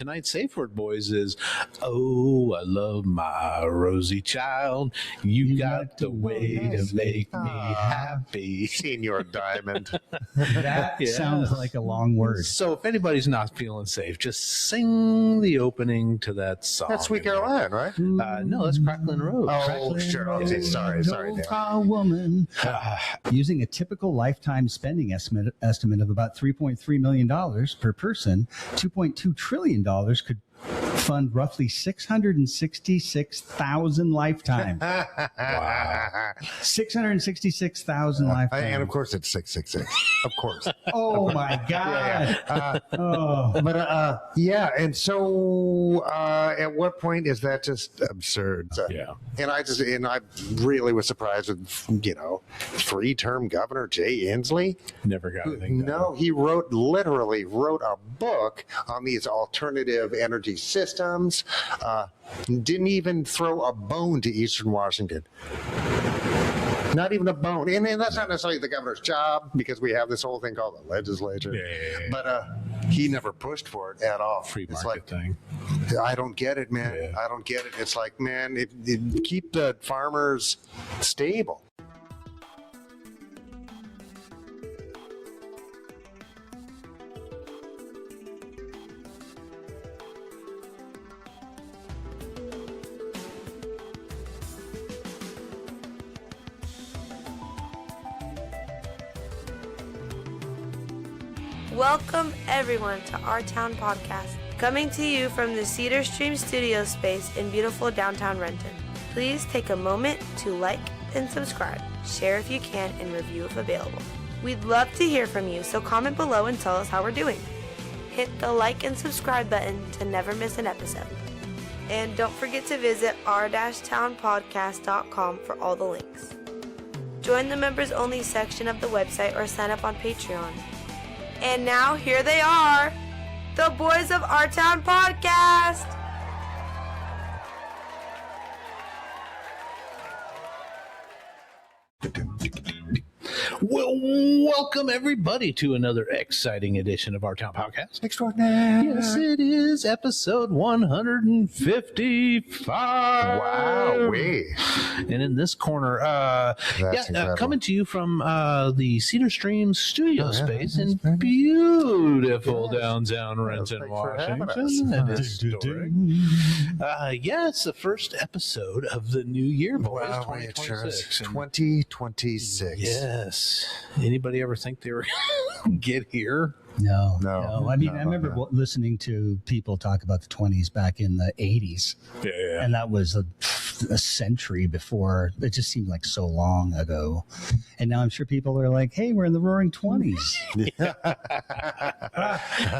Tonight's safe word, boys, is, oh, I love my rosy child. You got the way to make me happy. Senior Diamond. That sounds like a long word. So if anybody's not feeling safe, just sing the opening to that song. That's Sweet Caroline, right? No, that's Cracklin' Rose. Oh, sure. Okay, sorry. A woman. Using a typical lifetime spending estimate of about $3.3 million per person, $2.2 trillion could fund roughly 666,000 lifetimes. Wow. 666,000 lifetimes. And of course it's 666. Of course. Oh my God. Yeah. And so at what point is that just absurd? Yeah. And I really was surprised with, free term Governor Jay Inslee. Never got anything done. No, he literally wrote a book on these alternative energy systems. Didn't even throw a bone to Eastern Washington. Not even a bone. And that's not necessarily the governor's job, because we have this whole thing called the legislature. Yeah. But he never pushed for it at all. Free It's market thing. I don't get it, man. Yeah. I don't get it. It's like, man, keep the farmers stable. Welcome everyone to Our Town Podcast, coming to you from the Cedar Stream studio space in beautiful downtown Renton. Please take a moment to like and subscribe, share if you can, and review if available. We'd love to hear from you, so comment below and tell us how we're doing. Hit the like and subscribe button to never miss an episode. And don't forget to visit our-townpodcast.com for all the links. Join the members only section of the website or sign up on Patreon. And now, here they are, the boys of Our Town Podcast. Well, welcome everybody to another exciting edition of Our Town Podcast. Extraordinary. Yes, it is episode 155. Wow. And in this corner, incredible. coming to you from the Cedar Stream studio space in very nice. beautiful downtown Renton, Thanks for having us. Washington. And historic. It's the first episode of the new year, boys. Wow, it sure is. 2026. 2026. Yes. Anybody ever think they were going to get here? No. I mean, No, I remember no. listening to people talk about the 20s back in the 80s. Yeah. And that was a century before. It just seemed like so long ago. And now I'm sure people are like, hey, we're in the roaring 20s.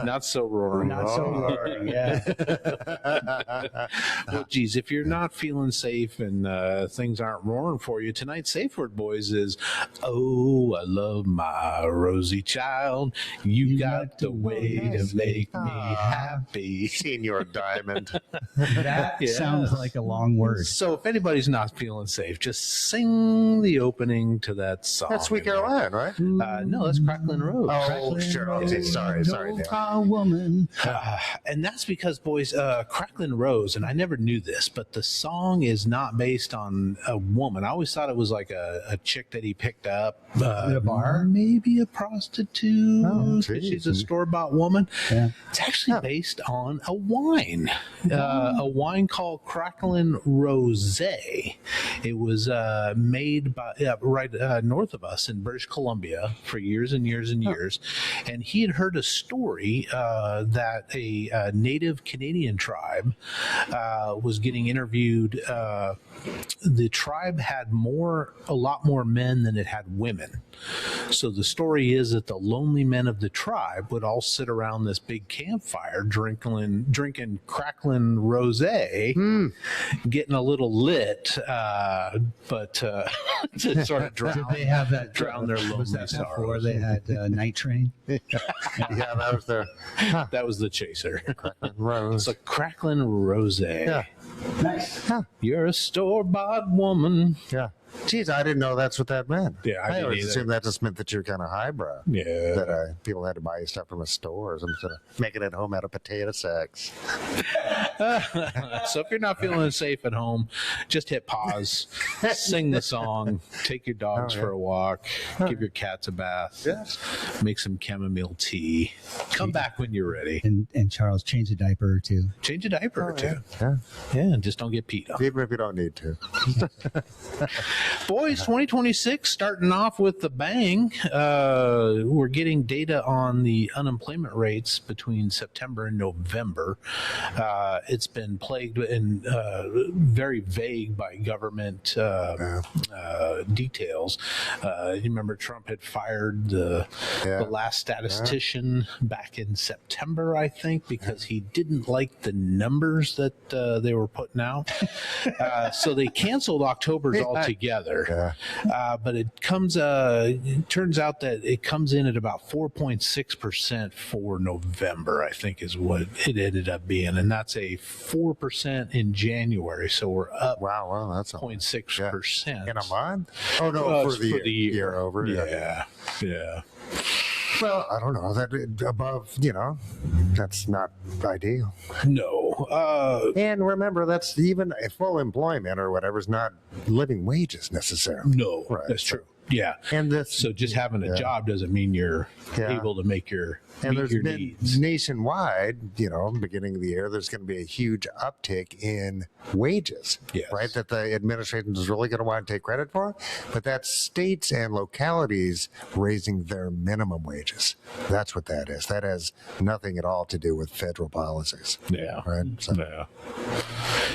Not so roaring. Not so roaring, yeah. Well, geez, if you're not feeling safe and things aren't roaring for you, tonight's safe word, boys, is, oh, I love my rosy child. You got the way to make me happy. Senior Diamond. That sounds like a long word. So if anybody's not feeling safe, just sing the opening to that song. That's Sweet Caroline, right? No, that's Cracklin' Rose. Oh, sure. Okay, sorry. A woman. And that's because, boys, Cracklin' Rose, and I never knew this, but the song is not based on a woman. I always thought it was like a chick that he picked up. At a bar? Maybe a prostitute. Oh, She's a store-bought woman. Yeah. It's actually based on a wine. A wine called Cracklin' Rosé. It was made by right north of us in British Columbia for years and years and years. And he had heard a story that a native Canadian tribe was getting interviewed. The tribe had a lot more men than it had women. So the story is that the lonely men of the tribe would all sit around this big campfire drinking Cracklin' Rosé, getting a little lit, but to sort of drown, Did they have that? drown their lonely Was that sorrows. before they had Night Train? Yeah, that was the That was the chaser. Rose. It's a Cracklin' Rosé. Yeah. Nice. You're a store-bought woman. Yeah. Geez, I didn't know that's what that meant. Yeah, I I didn't always either. assumed that just meant that you're kind of highbrow. Yeah. That people had to buy you stuff from a store or something, instead of making it home out of potato sacks. So if you're not feeling safe at home, just hit pause, sing the song, take your dogs for a walk, give your cats a bath, make some chamomile tea. Come back when you're ready. And Charles, change a diaper or two. Change a diaper or two. Yeah, Yeah, and just don't get peed on. even if you don't need to. Boys, 2026 starting off with the bang. We're getting data on the unemployment rates between September and November. It's been plagued and very vague by government details. You remember Trump had fired the last statistician back in September, I think, because he didn't like the numbers that they were putting out. So they canceled October's altogether. But it turns out that it comes in at about 4.6% for November, I think is what it ended up being. And that's a 4% in January. So we're up Wow, that's 0.6%. in a month. Oh no, It's for the year over. Yeah. Well, I don't know that above. That's not ideal. No. And remember, that's even a full employment or whatever is not living wages necessarily. No. Right. That's true. Yeah. And this, So just having a job doesn't mean you're Yeah. able to make your and meet there's your been needs. nationwide, beginning of the year, there's going to be a huge uptick in wages, Yes. right? That the administration is really going to want to take credit for, but that's states and localities raising their minimum wages. That's what that is. That has nothing at all to do with federal policies, Yeah. right? So, Yeah.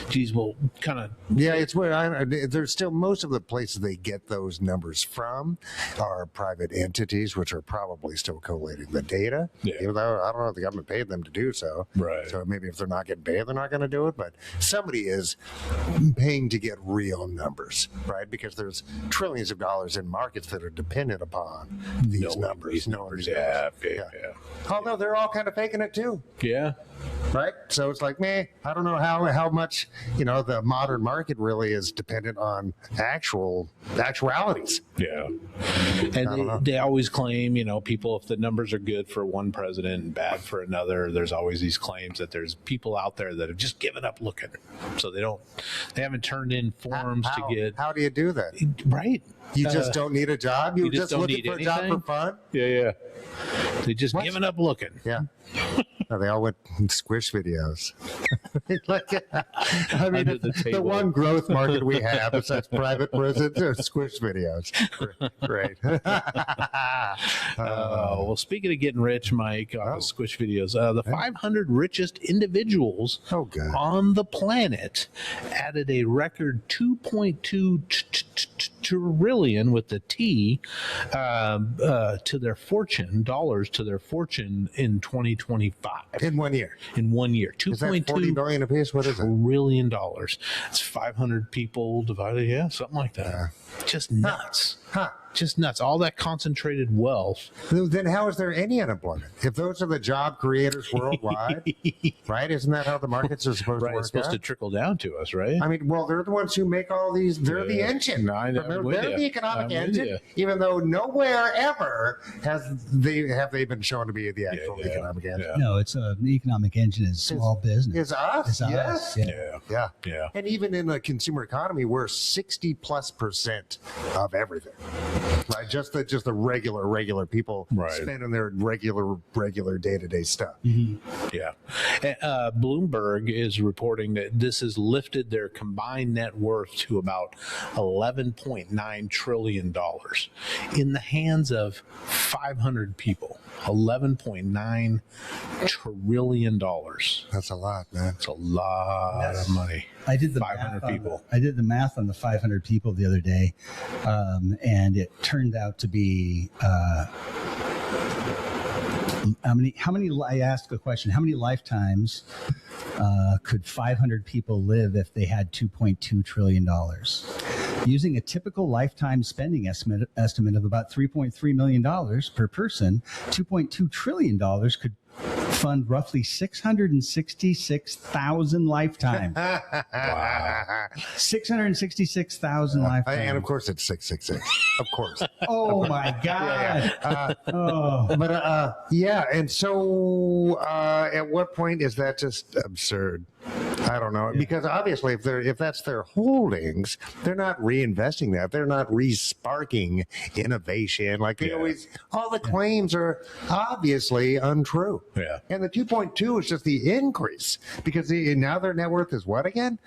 Geez, well, kind of. yeah, it's where there's still most of the places they get those numbers from are private entities, which are probably still collating the data. Yeah. Even though I don't know if the government paid them to do so. Right. So maybe if they're not getting paid, they're not going to do it. But somebody is paying to get real numbers, right? Because there's trillions of dollars in markets that are dependent upon these numbers. No one Yeah. Although they're all kind of faking it too. Yeah. Right. So it's like, I don't know how much, the modern market really is dependent on actualities. Yeah. And they always claim, people, if the numbers are good for one president and bad for another, there's always these claims that there's people out there that have just given up looking. So they haven't turned in forms to get. How do you do that? Right. You just don't need a job? You're you just just don't looking need for a job anything? for fun? Yeah. They just given up looking. Yeah. No, they all went Squish videos. Under the the table. one growth market we have besides private prisons are Squish videos. Great. Well, speaking of getting rich, Mike, off of Squish videos, the 500 richest individuals Oh, God. on the planet added a record 2.2 trillion with the T to their fortune, dollars to their fortune in 2025. In 1 year. In 1 year, Is that 40 2.2 billion apiece? What is it? trillion dollars. It's 500 people divided, something like that. Just nuts. Huh. Just nuts. All that concentrated wealth. Then how is there any unemployment? If those are the job creators worldwide, right? Isn't that how the markets are supposed to Right, work it's supposed out? to trickle down to us, right? I mean, well, they're the ones who make all these. They're the Yeah. engine. No, I'm with They're you. the economic I'm with engine. you. Even though nowhere ever have they been shown to be the actual Yeah. economic engine. Yeah. No, it's the economic engine is small business. Is us? It's us, Yes. yeah. Yeah. Yeah. And even in the consumer economy, we're 60+% of everything. Right? Just the regular people Right. spending their regular day-to-day stuff. Yeah. Bloomberg is reporting that this has lifted their combined net worth to about $11.9 trillion in the hands of 500 people. $11.9 trillion. That's a lot, man. That's a lot of money. I did the 500 math on people. I did the math on the 500 people the other day, and it turned out to be how many? I asked a question: how many lifetimes could 500 people live if they had $2.2 trillion? Using a typical lifetime spending estimate of about $3.3 million per person, $2.2 trillion could fund roughly 666,000 lifetimes. Wow. 666,000 lifetimes. And of course it's 666. Of course. Oh my God. Yeah. And so at what point is that just absurd? I don't know, because obviously if that's their holdings, they're not reinvesting that. They're not re-sparking innovation. Like they always, all the claims are obviously untrue. Yeah. And the 2.2 is just the increase because now their net worth is what again?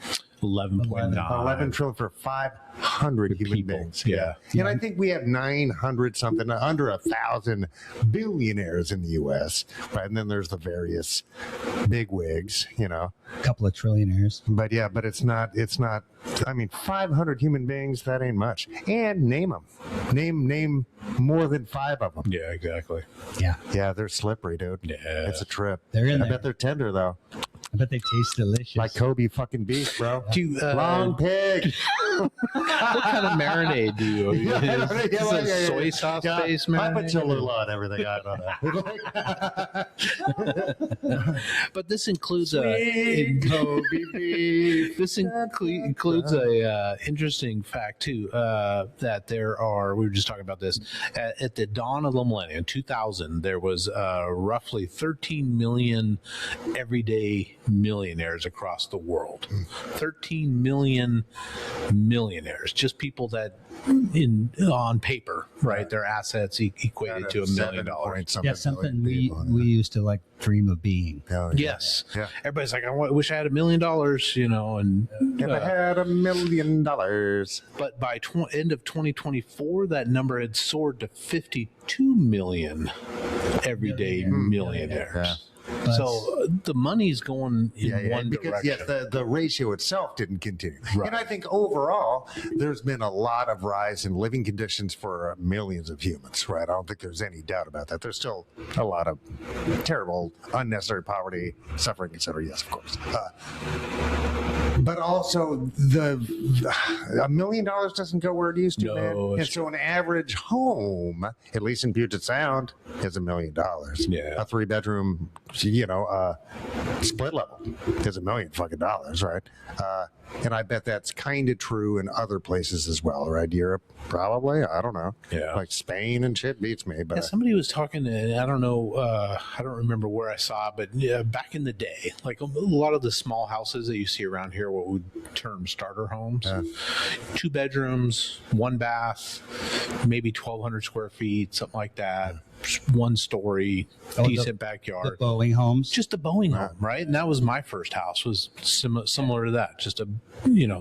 11.9. 11 trillion for 500 human people. beings. Yeah. And I think we have 900 something, under 1,000 billionaires in the U.S. Right. And then there's the various bigwigs, A couple of trillionaires. But it's not, I mean, 500 human beings, that ain't much. And name them. Name more than 5 of them. Yeah, exactly. Yeah. Yeah, they're slippery, dude. Yeah. It's a trip. They're in I there. bet they're tender, though. I bet they taste delicious. Like Kobe fucking beef, bro. Do you, Long pig. what kind of marinade do you use? Yeah, Is it a soy sauce based I put marinade? Cholula on everything. I don't know. But this includes Kobe beef. This includes a interesting fact too, that there are. We were just talking about this at the dawn of the millennium, 2000. There was roughly 13 million everyday millionaires across the world. 13 million millionaires, just people that on paper, right? Their assets equated to $1 million. Yeah, something we used to like dream of being. Oh, yeah. Yes. Yeah. Everybody's like, I wish I had $1 million, and If I had $1 million. but by end of 2024, that number had soared to 52 million everyday millionaires. Yeah. So the money's going in one because direction. yes, the ratio itself didn't continue. Right. And I think overall, there's been a lot of rise in living conditions for millions of humans, right? I don't think there's any doubt about that. There's still a lot of terrible, unnecessary poverty, suffering, et cetera. Yes, of course. But also, $1 million doesn't go where it used to, No, man. And it's so an average home, at least in Puget Sound, is $1 million. Yeah. A 3-bedroom, split level is $1 million fucking dollars, right? And I bet that's kind of true in other places as well, right? Europe, probably. I don't know. Yeah. Like Spain and shit beats me, but Yeah, somebody was talking, I don't know, I don't remember where I saw it, but back in the day, like a lot of the small houses that you see around here, what we term starter homes, 2 bedrooms, 1 bath, maybe 1,200 square feet, something like that. 1 story, decent backyard. The Boeing homes. Just a Boeing home, right? And that was my first house, was similar to that. Just a,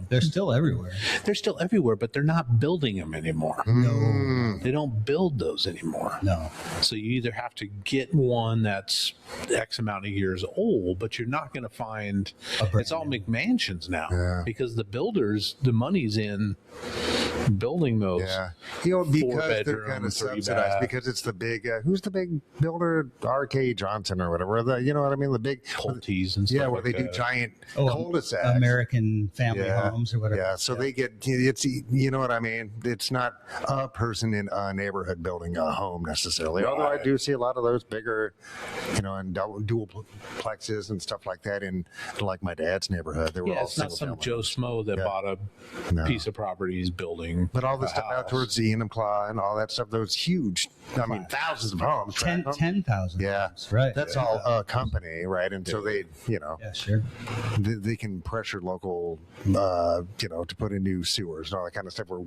They're still everywhere. they're still everywhere, but they're not building them anymore. No. They don't build those anymore. No. So you either have to get one that's X amount of years old, but you're not going to find, it's all McMansions now because the builders, the money's in building those. yeah. Because they're kind of 3 subsidized bath. because it's the big, who's the big builder? R.K. Johnson or whatever. You know what I mean? The big Pulte's and stuff. Yeah, where like they do that. giant Oh, cul-de-sacs. American family homes or whatever. Yeah, so they get, it's, you know what I mean? It's not a person in a neighborhood building a home necessarily. Although I do see a lot of those bigger, and dual plexes and stuff like that in like my dad's neighborhood. They were Yeah, all it's not single some family. Joe Smo that bought a piece of property, is building. But all the a stuff out house. towards the Enumclaw and all that stuff, those huge, thousands of homes. 10,000 Yeah, homes. Right. That's all a company, right? And so they, Yeah, sure. they can pressure local, to put in new sewers and all that kind of stuff. Where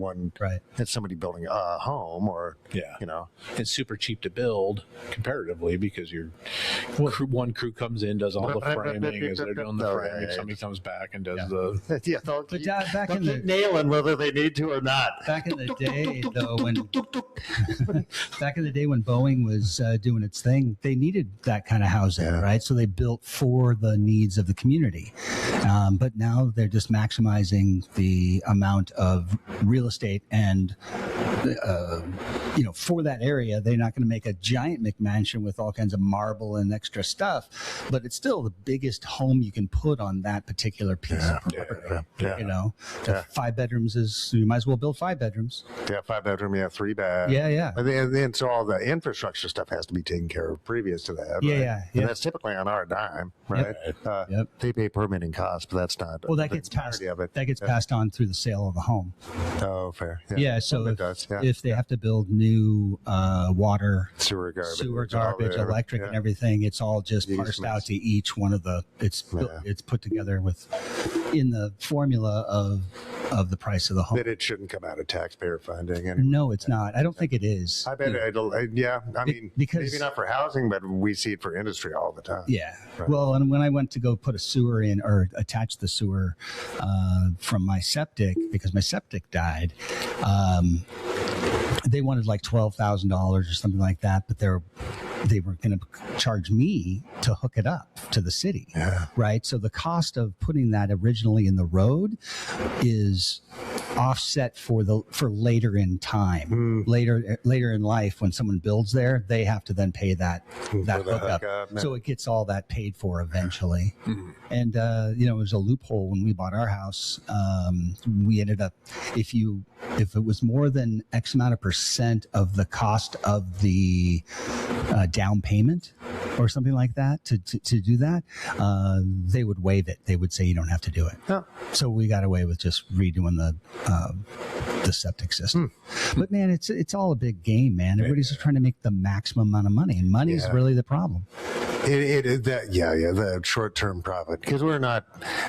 it's somebody building a home or, it's super cheap to build comparatively because one crew comes in, does all the framing as they're doing the framing. Somebody comes back and does the. But back in the nailing whether they need to or not. Back in the day, though, when Boeing was doing its thing, they needed that kind of housing, right? So they built for the needs of the community. But now they're just maximizing the amount of real estate and for that area, they're not going to make a giant McMansion with all kinds of marble and extra stuff, but it's still the biggest home you can put on that particular piece of property. Yeah. 5 bedrooms you might as well build 5 bedrooms. Yeah, 5-bedroom, 3 bath. Yeah. And then so all the infrastructure stuff has to be taken care of previous to that. Yeah. Right? And that's typically on our dime, right? Yep. They pay permitting costs, but that's not. Well, that the gets passed. entirety of it. That gets passed on through the sale of the home. Oh, fair. Yeah. So it does. Yeah. if they have to build new water, sewer garbage, electric, and everything, it's all just parsed out to each one of the. It's put together in the formula of the price of the home. But it shouldn't come out of taxpayer funding. Anyway. No, it's not. I don't think it is. I bet it'll. I mean, because maybe not for housing, but we see it for industry all the time. Yeah. Right. Well, and when I went to go put a sewer in or attach the sewer from my septic, because my septic died, they wanted like $12,000 or something like that, but they were going to charge me to hook it up to the city. Yeah. Right. So the cost of putting that originally in the road is offset for later in time, later in life, when someone builds there, they have to then pay that hookup. So it gets all that paid for eventually. And it was a loophole when we bought our house. We ended up, if it was more than X amount of percent of the cost of the down payment or something like that to do that, they would waive it. They would say you don't have to do it. Oh. So we got away with just redoing the septic system. But man, it's all a big game, man. Everybody's just trying to make the maximum amount of money, and money is really the problem. The short-term profit, because we're not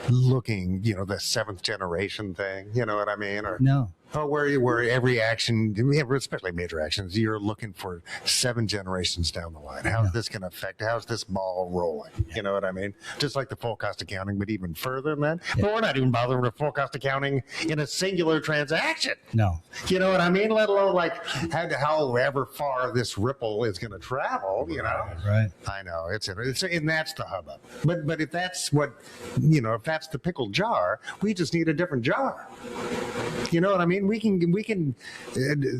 looking, the 7th generation thing. You know what I mean? Or No. where every action, especially major actions, you're looking for 7 generations down the line. How's this going to affect? How's this ball rolling? You know what I mean? Just like the full cost accounting, but even further than that. Yeah. But we're not even bothering with full cost accounting in a singular transaction. No. You know what I mean? Let alone like however far this ripple is going to travel. Right. I know and that's the hubbub. But if that's what if that's the pickle jar, we just need a different jar. You know what I mean? We can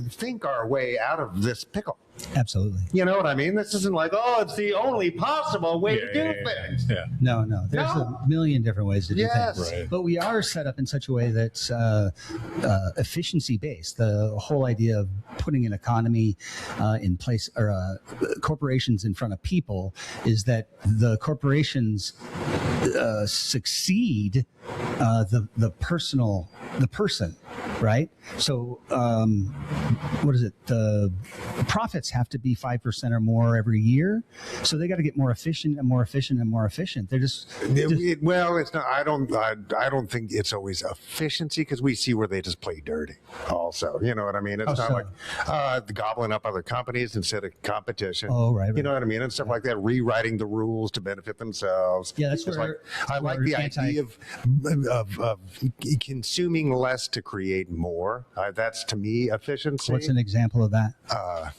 think our way out of this pickle. Absolutely. You know what I mean? This isn't like, it's the only possible way to do things. Yeah. No. There's a million different ways to do things. Right. But we are set up in such a way that's efficiency based. The whole idea of putting an economy in place, or corporations in front of people, is that the corporations succeed the person, right? So what is it? The profits have to be 5% or more every year, so they got to get more efficient and more efficient and more efficient. They're just well, it's not. I don't think it's always efficiency, because we see where they just play dirty. Also, you know what I mean? It's not like gobbling up other companies instead of competition. Oh, right. You know what I mean? And stuff like that, rewriting the rules to benefit themselves. Yeah, that's I like the idea of consuming less to create more. That's, to me, efficiency. What's an example of that?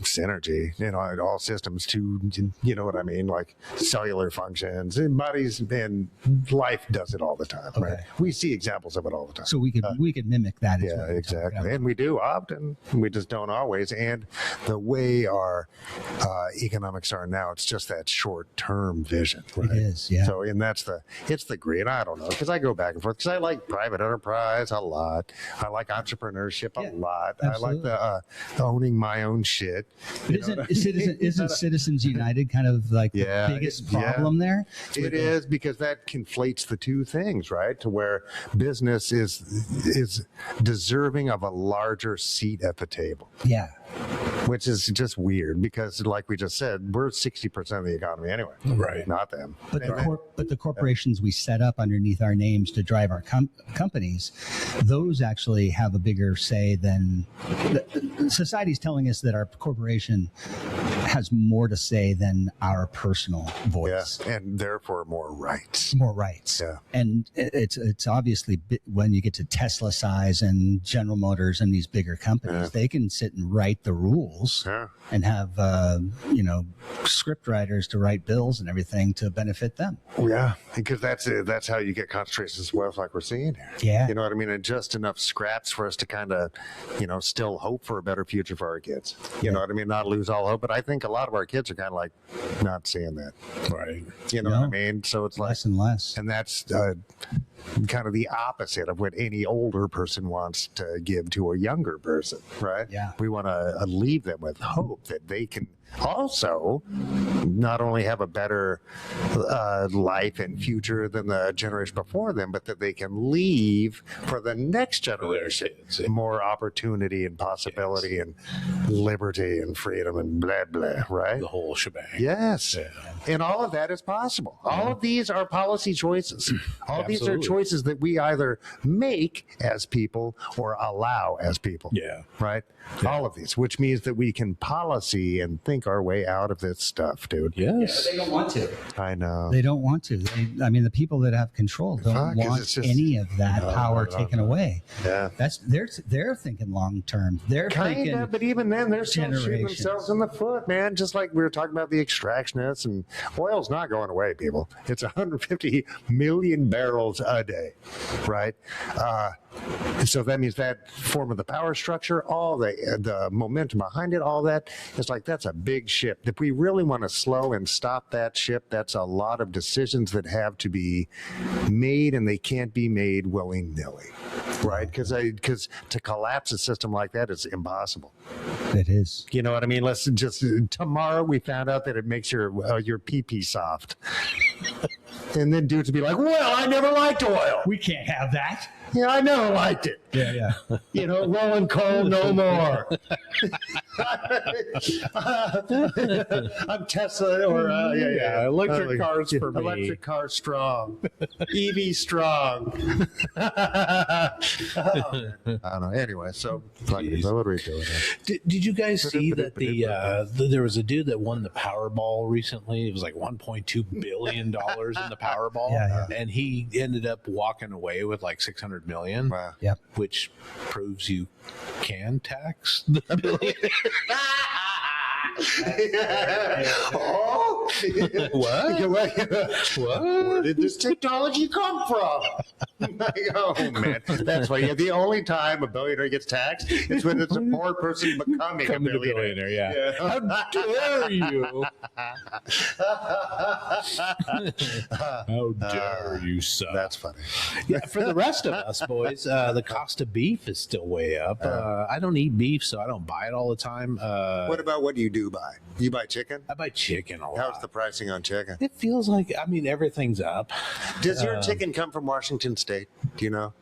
Synergy, in all systems to, you know what I mean? Like cellular functions and bodies, and life does it all the time, right? We see examples of it all the time. So we could mimic that. Yeah, exactly. And we do often. We just don't always. And the way our economics are now, it's just that short-term vision, right? It is, yeah. So, and it's the greed. I don't know, because I go back and forth, because I like private enterprise a lot. I like entrepreneurship a lot. Absolutely. I like the owning my own shit. But isn't Citizens United kind of like the biggest problem there? It is, because that conflates the two things, right? To where business is deserving of a larger seat at the table. Yeah. Which is just weird, because like we just said, we're 60% of the economy anyway. Right. Not them. But the corporations we set up underneath our names to drive our companies, those actually have a bigger say than society's telling us that our corporation has more to say than our personal voice. Yeah, and therefore more rights. More rights. Yeah. And it's obviously, when you get to Tesla size and General Motors and these bigger companies, they can sit and write the rules bills Yeah. and have, script writers to write bills and everything to benefit them. Yeah, because that's how you get concentrations of wealth like we're seeing here. Yeah. You know what I mean? And just enough scraps for us to kind of, still hope for a better future for our kids. You know what I mean? Not lose all hope. But I think a lot of our kids are kind of like not seeing that. Right. You know what I mean? So it's like, Less and less. and that's kind of the opposite of what any older person wants to give to a younger person, right? Yeah. We want to leave them with hope that they can also not only have a better life and future than the generation before them, but that they can leave for the next generation kids. more opportunity and possibility and liberty and freedom and blah, blah, right? The whole shebang. Yes. Yeah. And all of that is possible. All of these are policy choices. All these are Absolutely. choices that we either make as people or allow as people. Yeah. Right? All of these, which means that we can policy and think our way out of this stuff, dude. Yes. They don't want to. I know. They don't want to. The people that have control don't Fuck, 'cause want it's just- any of that power taken away. Yeah. That's they're thinking long term. They're Kind thinking of, but even then, they're still shooting generations. themselves in the foot, man. Just like we were talking about the extractionists, and oil's not going away, people. It's 150 million barrels a day, right? So that means that form of the power structure, all the momentum behind it, all that, it's like that's a big ship. If we really want to slow and stop that ship, that's a lot of decisions that have to be made, and they can't be made willy-nilly, right? Because to collapse a system like that is impossible. it is. You know what I mean? Let's just tomorrow we found out that it makes your pee-pee soft. And then dudes would be like, well, I never liked oil. We can't have that. Yeah, I never liked it. Yeah. Rolling coal no more. I'm Tesla or electric cars for me. Electric cars strong. EV strong. I don't know. Anyway, so what are we doing? Did you guys see that there was a dude that won the Powerball recently? It was like $1.2 billion in the Powerball. Yeah. And he ended up walking away with like $600 million, Wow. Yep. which proves you can tax the billion. Oh, What? Where did this technology come from? Oh man, that's why. Yeah, the only time a billionaire gets taxed is when it's a poor person becoming a Becoming a billionaire. billionaire, yeah. How dare you? How dare you, son? That's funny. Yeah, for the rest of us, boys, the cost of beef is still way up. I don't eat beef, so I don't buy it all the time. What about what do you do buy? You buy chicken? I buy chicken a lot. How's the pricing on chicken? It feels like, everything's up. Does your chicken come from Washington State? Do you know?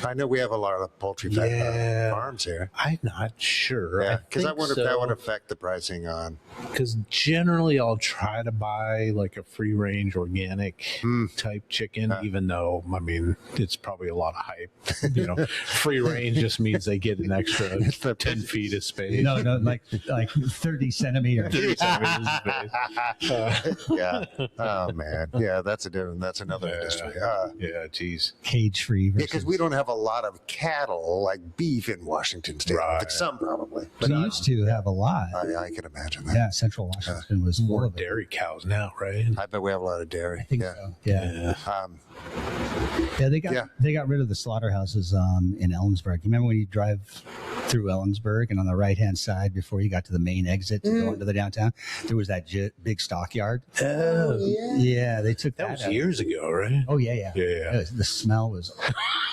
I know we have a lot of poultry farms here. I'm not sure. Yeah, because I think wonder if that so. would affect the pricing on. Because generally I'll try to buy like a free range organic type chicken, even though, it's probably a lot of hype. Free range just means they get an extra 10 feet of space. No, like 30 centimeters. 30 centimeters of space. Yeah. Oh man. Yeah, that's another industry. Yeah, geez. Cage free. Because we don't have a lot of cattle like beef in Washington State. Right. Some probably, We but used to have a lot. I can imagine that. Yeah, Central Washington was full More of it. dairy cows now, right? I bet we have a lot of dairy. I think so. Yeah. They got rid of the slaughterhouses in Ellensburg. You remember when you drive through Ellensburg and on the right hand side before you got to the main exit to go into the downtown, there was that big stockyard. Oh, Yeah, they took that. that was out. years ago, right? Oh yeah. Yeah. The smell was.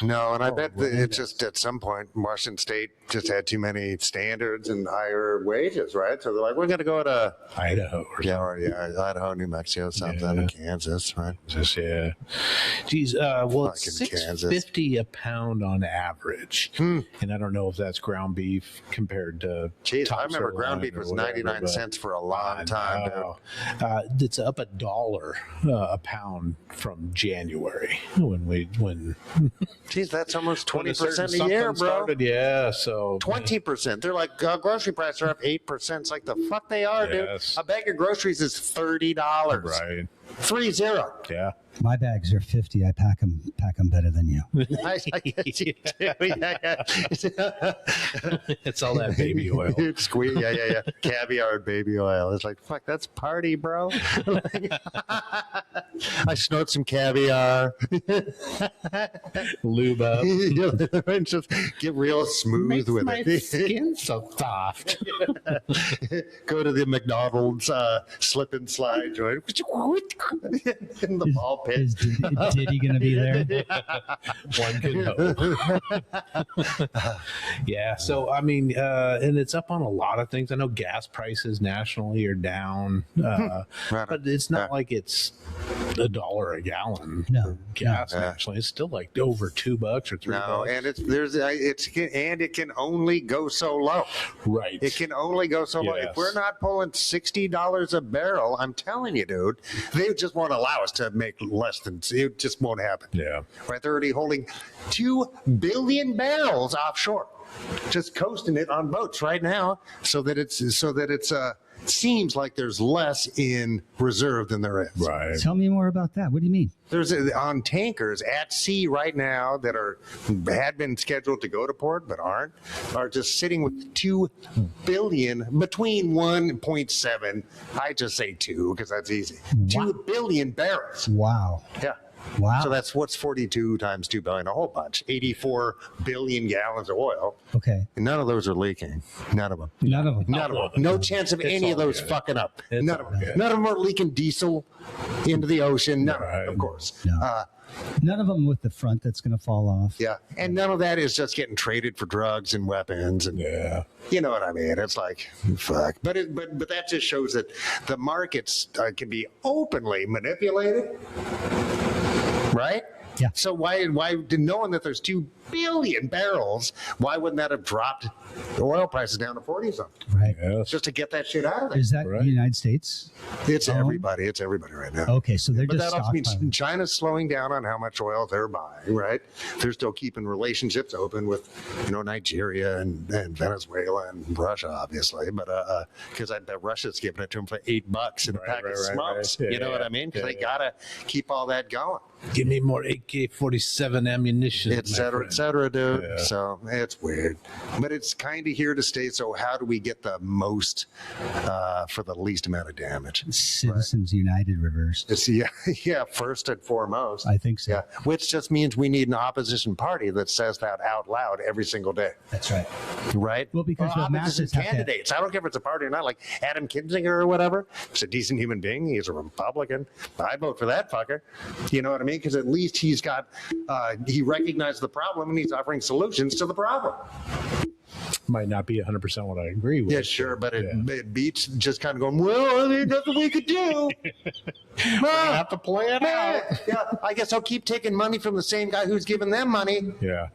No, and I bet that it's just at some point Washington State just had too many standards and higher wages, right? So they're like, we're going to go to Idaho or Idaho, New Mexico, something, Kansas, right? just yeah. Geez, well, it's Fucking Kansas. $6.50 a pound on average, and I don't know if that's ground beef compared to. Jeez, I top remember ground sirloin beef or was whatever, 99 but cents for a long time. Dude. It's up $1 a pound from January when Jeez, that's almost when 20% a year, bro. started, yeah. So 20%. They're like grocery prices are up 8%. It's like the fuck they are, Yes. dude. A bag of groceries is $30. right. 3-0. Yeah. My bags are 50. I pack them better than you. I guess you do. Yeah. It's all that baby oil. Squeeze, yeah. Caviar and baby oil. It's like, fuck, that's party, bro. I snort some caviar. Lube up. And just get real smooth Makes with my it. skin so soft. Go to the McDonald's slip and slide joint in the ball pit. Is Diddy going to be there? One could hope. Yeah. So, I mean, and it's up on a lot of things. I know gas prices nationally are down, but it's not like it's $1 a gallon. No, for gas nationally. It's still like over $2 or $3. No, and it can only go so low. Right. It can only go so low. Yes. If we're not pulling $60 a barrel, I'm telling you, dude, they just won't allow us to make less than. It just won't happen. Yeah. Right? They're already holding 2 billion barrels offshore, just coasting it on boats right now, so that it's seems like there's less in reserve than there is. Right. Tell me more about that. What do you mean? There's on tankers at sea right now that had been scheduled to go to port but are just sitting with 2 billion, between 1.7, I just say 2 because that's easy. 2 billion barrels. Wow. Yeah. Wow. So that's what's 42 times 2 billion, a whole bunch. 84 billion gallons of oil. Okay. And none of those are leaking. None of them. None of them. None of them. No chance of any of those fucking up. None of them. None of them are leaking diesel into the ocean. None of them, of course. No. None of them with the front that's going to fall off. Yeah. And none of that is just getting traded for drugs and weapons. And you know what I mean? It's like, fuck. But that just shows that the markets can be openly manipulated. Right? Yeah. So why knowing that there's 2 billion barrels, why wouldn't that have dropped the oil prices down to 40 something? Right. Yes. Just to get that shit out of there. Is that the United States? It's everybody. It's everybody right now. Okay, so they're But just that also means stockpiling. China's slowing down on how much oil they're buying, right? They're still keeping relationships open with, Nigeria and Venezuela and Russia, obviously. But because I bet Russia's giving it to them for $8 in a pack of smokes. right. You know what I mean? Because they gotta keep all that going, Give me more AK-47 ammunition. et cetera, dude. Yeah. So it's weird, but it's kind of here to stay. So how do we get the most for the least amount of damage? Citizens United reversed. It's first and foremost. I think so. Yeah, which just means we need an opposition party that says that out loud every single day, That's right. right? Well, because the opposition masses have to- candidates. I don't care if it's a party or not. Like Adam Kinzinger or whatever. He's a decent human being. He's a Republican. I'd vote for that fucker. You know what I mean? Because at least he's got he recognized the problem and he's offering solutions to the problem. Might not be 100% what I agree with. Yeah, sure, but it beats just kind of going, well, there's nothing we could do. Have to play it out. Yeah, I guess I'll keep taking money from the same guy who's giving them money. Yeah.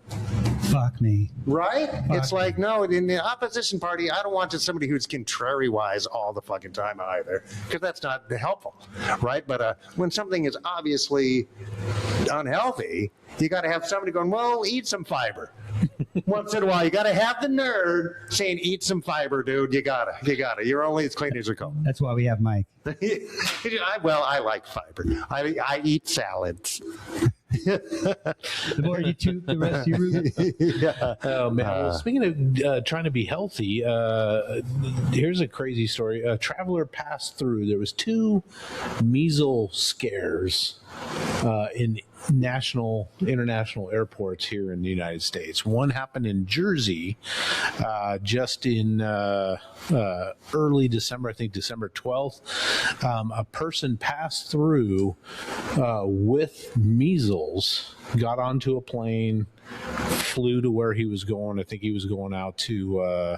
Fuck me. Right? It's like, no, in the opposition party, I don't want just somebody who's contrary-wise all the fucking time either, because that's not helpful, right? But when something is obviously unhealthy, you got to have somebody going, well, eat some fiber. Once in a while, you got to have the nerd saying, eat some fiber, dude. You got to. You're only as clean as you go. That's why we have Mike. I like fiber. I eat salads. The more you toot, the rest you root. Yeah. Oh man! Well, speaking of trying to be healthy, here's a crazy story. A traveler passed through. There was 2 measles scares in international airports here in the United States. One happened in Jersey, just in early December, I think December 12th. A person passed through with measles, got onto a plane, flew to where he was going. I think he was going out to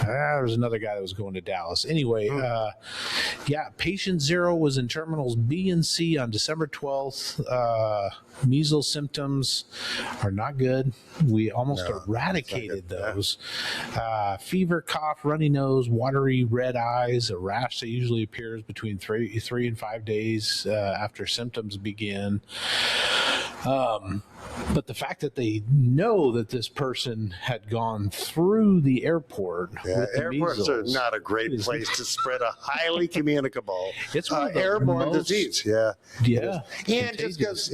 there was another guy that was going to Dallas. Anyway, patient 0 was in terminals B and C on December 12th. Measles symptoms are not good. We almost eradicated those. Fever, cough, runny nose, watery red eyes, a rash that usually appears between 3 and 5 days after symptoms begin. But the fact that they know that this person had gone through the airport with the Airports measles are not a great place to spread a highly communicable It's one of the airborne most- disease. Yeah. Yeah. And just because,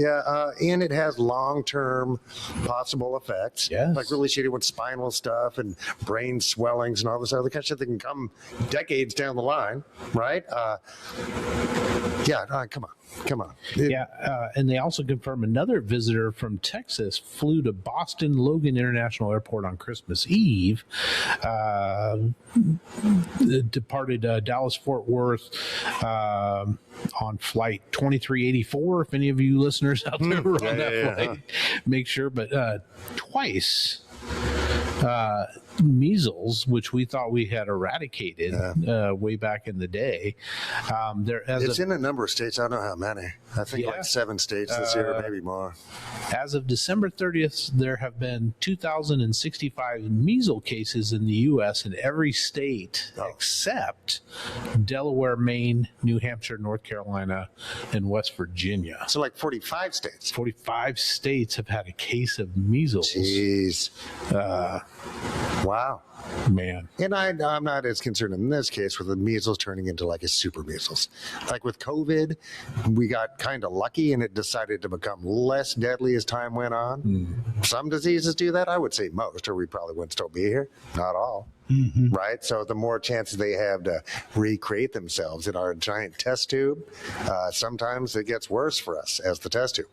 and it has long-term possible effects, Yes. like really shitty with spinal stuff and brain swellings and all this other kind of shit that can come decades down the line, right? Come on. And they also confirm another visitor from Texas flew to Boston Logan International Airport on Christmas Eve. Departed Dallas Fort Worth on flight 2384. If any of you listeners out there were on that flight, make sure. But twice. Measles, which we thought we had eradicated way back in the day. It's in a number of states. I don't know how many. I think Yeah. like 7 states this year, maybe more. As of December 30th, there have been 2,065 measles cases in the U.S. in every state except Delaware, Maine, New Hampshire, North Carolina, and West Virginia. So like 45 states. 45 states have had a case of measles. Jeez. Wow. Man. And I'm not as concerned in this case with the measles turning into like a super measles. Like with COVID, we got kind of lucky and it decided to become less deadly as time went on. Some diseases do that. I would say most, or we probably wouldn't still be here. Not all. Right? So the more chances they have to recreate themselves in our giant test tube, sometimes it gets worse for us as the test tube.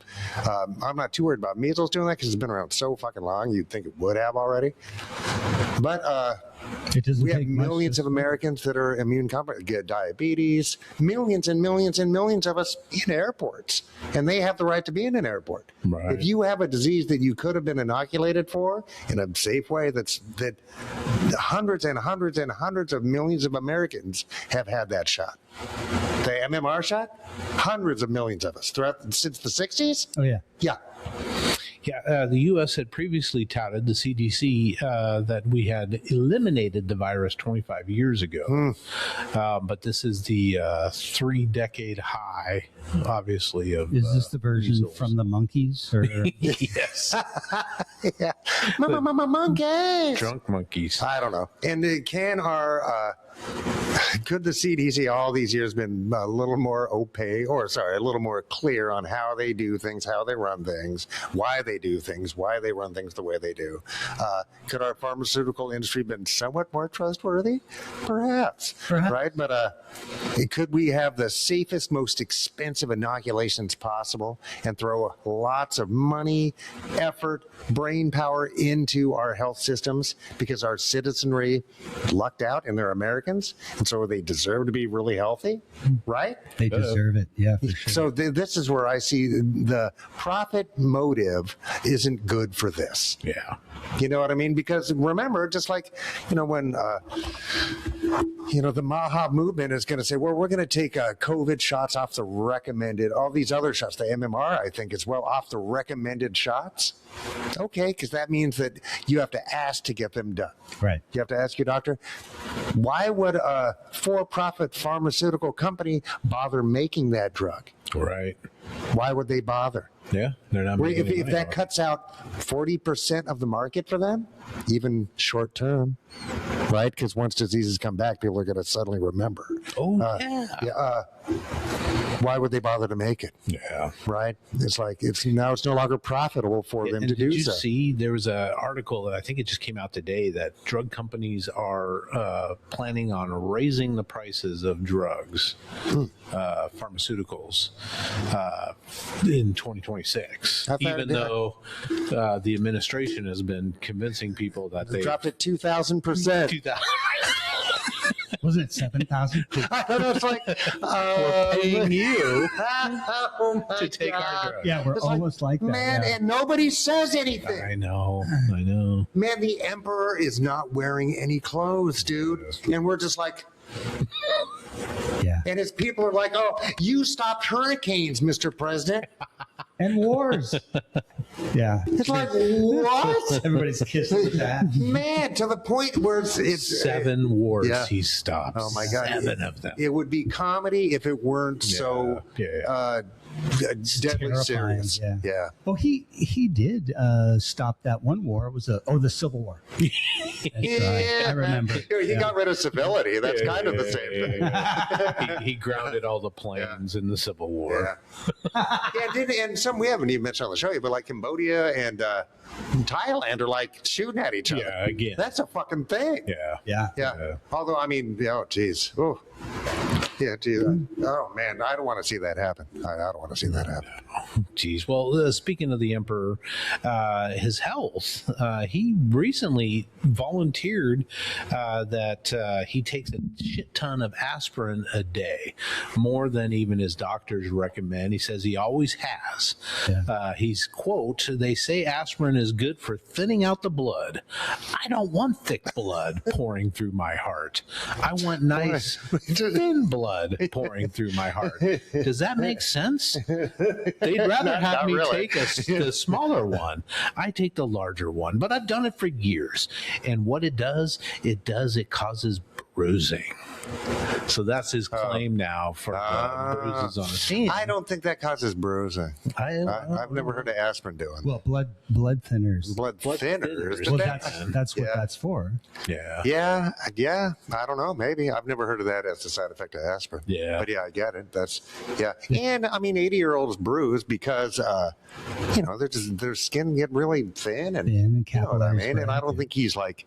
I'm not too worried about measles doing that because it's been around so fucking long. You'd think it would have already. But It doesn't we have take much millions to- of Americans that are immune compromised, get diabetes, millions and millions and millions of us in airports, and they have the right to be in an airport. Right. If you have a disease that you could have been inoculated for in a safe way, that hundreds and hundreds and hundreds of millions of Americans have had that shot. The MMR shot, hundreds of millions of us since the 60s. Oh, yeah. Yeah. Yeah, the U.S. had previously touted, the CDC, that we had eliminated the virus 25 years ago. But this is the 3-decade high, obviously, of Is this the version measles. from the monkeys? Or Yes. Yeah. Monkeys. Drunk monkeys. I don't know. And could the CDC all these years been a little more opaque, a little more clear on how they do things, how they run things, why they do things, why they run things the way they do? Could our pharmaceutical industry been somewhat more trustworthy? Perhaps. Right? But could we have the safest, most expensive inoculations possible and throw lots of money, effort, brain power into our health systems because our citizenry lucked out and they're Americans, and so they deserve to be really healthy, right? they deserve it. Yeah, for sure. So this is where I see the profit motive isn't good for this. Yeah. You know what I mean? Because remember, just like, when, the Maha movement is going to say, well, we're going to take COVID shots off the recommended, all these other shots, the MMR, I think, as well, off the recommended shots. Okay, because that means that you have to ask to get them done. Right. You have to ask your doctor. Why would a for-profit pharmaceutical company bother making that drug? Right. Why would they bother? Yeah. They're not Well, making any if money that off it. cuts out 40% of the market for them, even short term, right? Because once diseases come back, people are going to suddenly remember. Oh, Yeah. Why would they bother to make it? yeah. Right? It's like it's no longer profitable for them And to did do you so. see there was an article that I think it just came out today that drug companies are planning on raising the prices of drugs, pharmaceuticals, in 2026, I thought- even though the administration has been convincing people that they Dropped it 2,000%. 2000 Wasn't it 7,000? I don't know. It's like we're paying you oh my to take God. our drugs. Yeah, we're It's like, almost like that. Man, yeah. and nobody says anything. I know. Man, the emperor is not wearing any clothes, dude. And we're just like, Yeah. and his people are like, oh, you stopped hurricanes, Mr. President. And wars. Yeah. It's like, what? Everybody's kissing that. Man, to the point where it's 7 wars Yeah. he stopped. Oh my God. 7 of them. It would be comedy if it weren't so Yeah. deadly terrifying, serious. yeah. Yeah. Oh, he did stop that one war. It was the Civil War. That's right. I remember. He got rid of civility. That's kind of the same thing. He grounded all the planes in the Civil War. And some we haven't even mentioned on the show yet, but like Cambodia and Thailand are like shooting at each other. Yeah, again. That's a fucking thing. Yeah. Yeah. Although, I mean, oh, geez. Oh. Yeah, geez. Oh, man. I don't want to see that happen. I don't want to see that happen. Geez. Well, speaking of the emperor, his health, he recently volunteered that he takes a shit ton of aspirin a day, more than even his doctors recommend. He says he always has. Yeah. He's, quote, they say aspirin is good for thinning out the blood. I don't want thick blood pouring through my heart. I want nice, thin blood pouring through my heart. Does that make sense? They'd rather have Not me really. take the smaller one. I take the larger one, but I've done it for years. And what it causes bruising. So that's his claim now for bruises on his hand. I don't think that causes bruising. I've never heard of aspirin doing Well, blood thinners. blood thinners. Well, but that's what yeah. that's for. Yeah. Yeah. I don't know. Maybe I've never heard of that as a side effect of aspirin. Yeah. But yeah, I get it. And I mean, 80-year-olds bruise because their skin get really thin and Thin and you know what I capillaries mean. And I don't spread. think he's like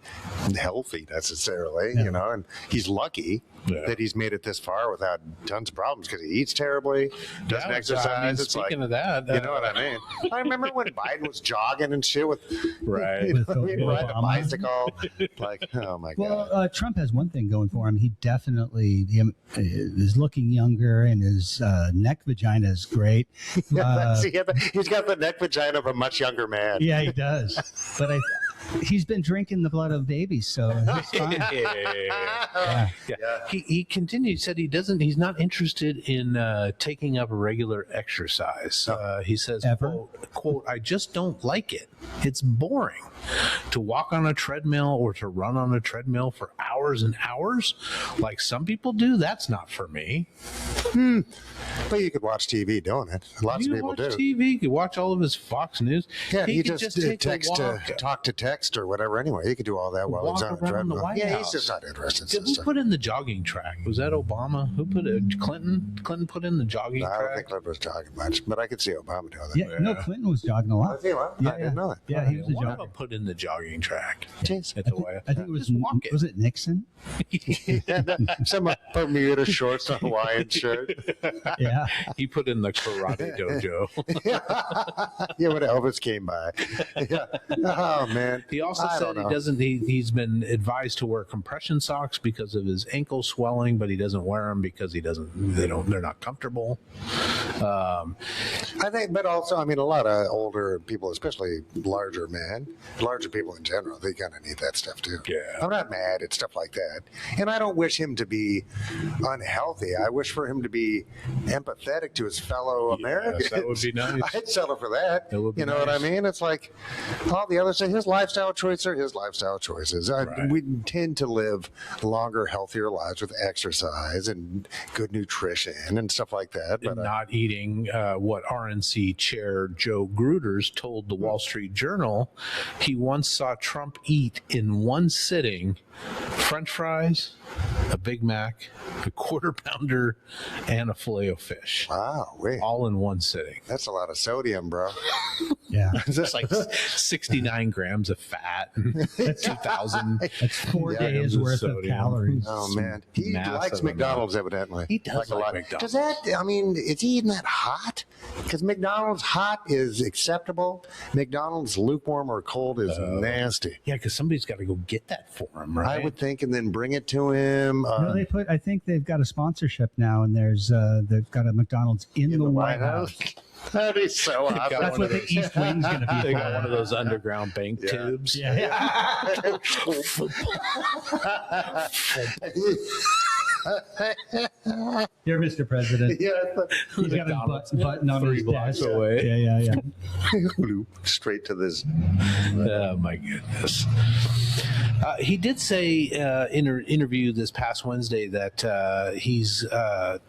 healthy necessarily. Yeah. And he's lucky Yeah. that he's made it this far without tons of problems because he eats terribly, doesn't exercise. I mean, it's speaking like, of that, you know what I mean? I remember when Biden was jogging and shit with, Right. you know, With riding a Obama. bicycle. Like, oh my God. Well, Trump has one thing going for him. He definitely is looking younger, and his neck vagina is great. He's got the neck vagina of a much younger man. Yeah, he does. But he's been drinking the blood of babies, so he's fine. Yeah. He continued, said he's not interested in taking up regular exercise. He says, Ever? quote, I just don't like it. It's boring to walk on a treadmill or to run on a treadmill for hours and hours like some people do. That's not for me. But you could watch TV doing it. Lots You of people watch do. TV, you could watch all of his Fox News. Yeah, he could just take a text walk. talk to text or whatever. Anyway, he could do all that while he's Walk on a around the treadmill. White Yeah, House. he's just not interested. Who put in the jogging track? Was that Obama? Who put it? Clinton? Clinton put in the jogging I don't track? think Cliff was jogging much, but I could see Obama doing that. Yeah, no, Clinton was jogging a lot. I didn't know that. Yeah, he was a One of them jogger. put in the jogging track. Jeez. At the White House. I think it was Just walk it. was it Nixon? Some Bermuda shorts, a Hawaiian shirt. Yeah. He put in the karate dojo. Yeah, when Elvis came by. Yeah. Oh man. He also I said don't know. he's been advised to wear compression socks because of his ankle swelling, but he doesn't wear them because they're not comfortable. I think, but also, I mean, a lot of older people, especially larger people in general, they kind of need that stuff too. Yeah. I'm not mad at stuff like that. And I don't wish him to be unhealthy. I wish for him to be empathetic to his fellow Americans. that would be nice. I'd settle for that. That would be you know what I nice. mean? It's like all the others say his lifestyle choices are his lifestyle choices. Right. We tend to live longer, healthier lives with exercise and good nutrition and stuff like that. But And not eating what RNC chair Joe Gruters told the Wall Street Journal. He once saw Trump eat in one sitting French fries, a Big Mac, a quarter pounder, and a filet of fish. wow, wait. All in one sitting. That's a lot of sodium, bro. Yeah. It's like 69 grams of fat and 2,000. That's 4 Yeah, days of worth of sodium. calories. Oh man, he Massive likes amount. McDonald's evidently. He does a like lot. McDonald's. Does that? I mean, is he eating that hot? Because McDonald's hot is acceptable. McDonald's lukewarm or cold is nasty. Yeah, because somebody's got to go get that for him, right? I would think, and then bring it to him. No, I think they've got a sponsorship now, and they've got a McDonald's in the White House. That'd be so got awesome. That's one what of the East Wing's going to be. They got called. one of those underground bank Yeah. tubes. Yeah. You're Mr. President. Yeah, He's got a button on 3 his blocks desk. away. Yeah. straight to this. Oh my goodness. He did say in an interview this past Wednesday that he's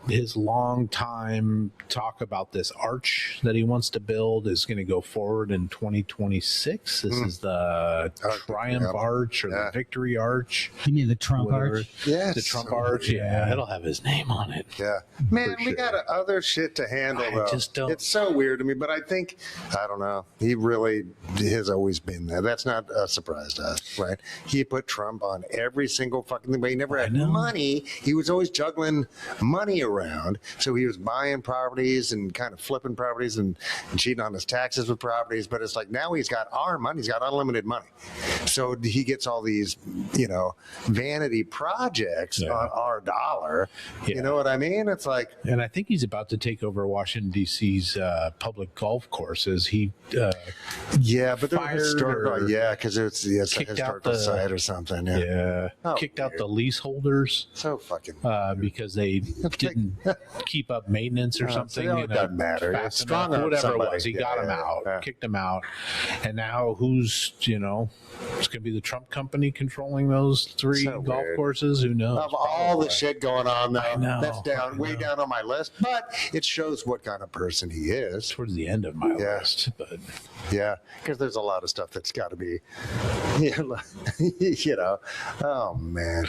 his long time talk about this arch that he wants to build is going to go forward in 2026. This is the Triumph Arch or the Victory Arch. You mean the Trump Whatever. Arch? Yes. The Trump Arch. Yeah, it'll have his name on it. Yeah, man, we sure. got other shit to handle. I Though. just don't- It's so weird to me, but I think I don't know. He really has always been there. That's not a surprise to us, right? He put Trump on every single fucking thing, but he never had know. money. He was always juggling money around, so he was buying properties and kind of flipping properties and cheating on his taxes with properties. But it's like now he's got our money. He's got unlimited money, so he gets all these, vanity projects Yeah. on our dollar. Yeah. You know what I mean? It's like. And I think he's about to take over Washington D.C.'s public golf courses. He Yeah, but there fired was historical. or Yeah, because it's a kicked out historical the- site or something. Yeah. Oh, kicked out weird. the leaseholders So fucking. because they didn't keep up maintenance or something. so it doesn't matter. fast It's strong enough, enough whatever somebody. it was. He Yeah, got him yeah, out, yeah. kicked him out, and now who's it's going to be the Trump company controlling those 3 So golf weird. courses. Who knows? Of all the shit going on, though, know. that's way down on my list. But it shows what kind of person he is. Towards the end of my Yeah. list, but Yeah, because there's a lot of stuff that's got to be, Oh man,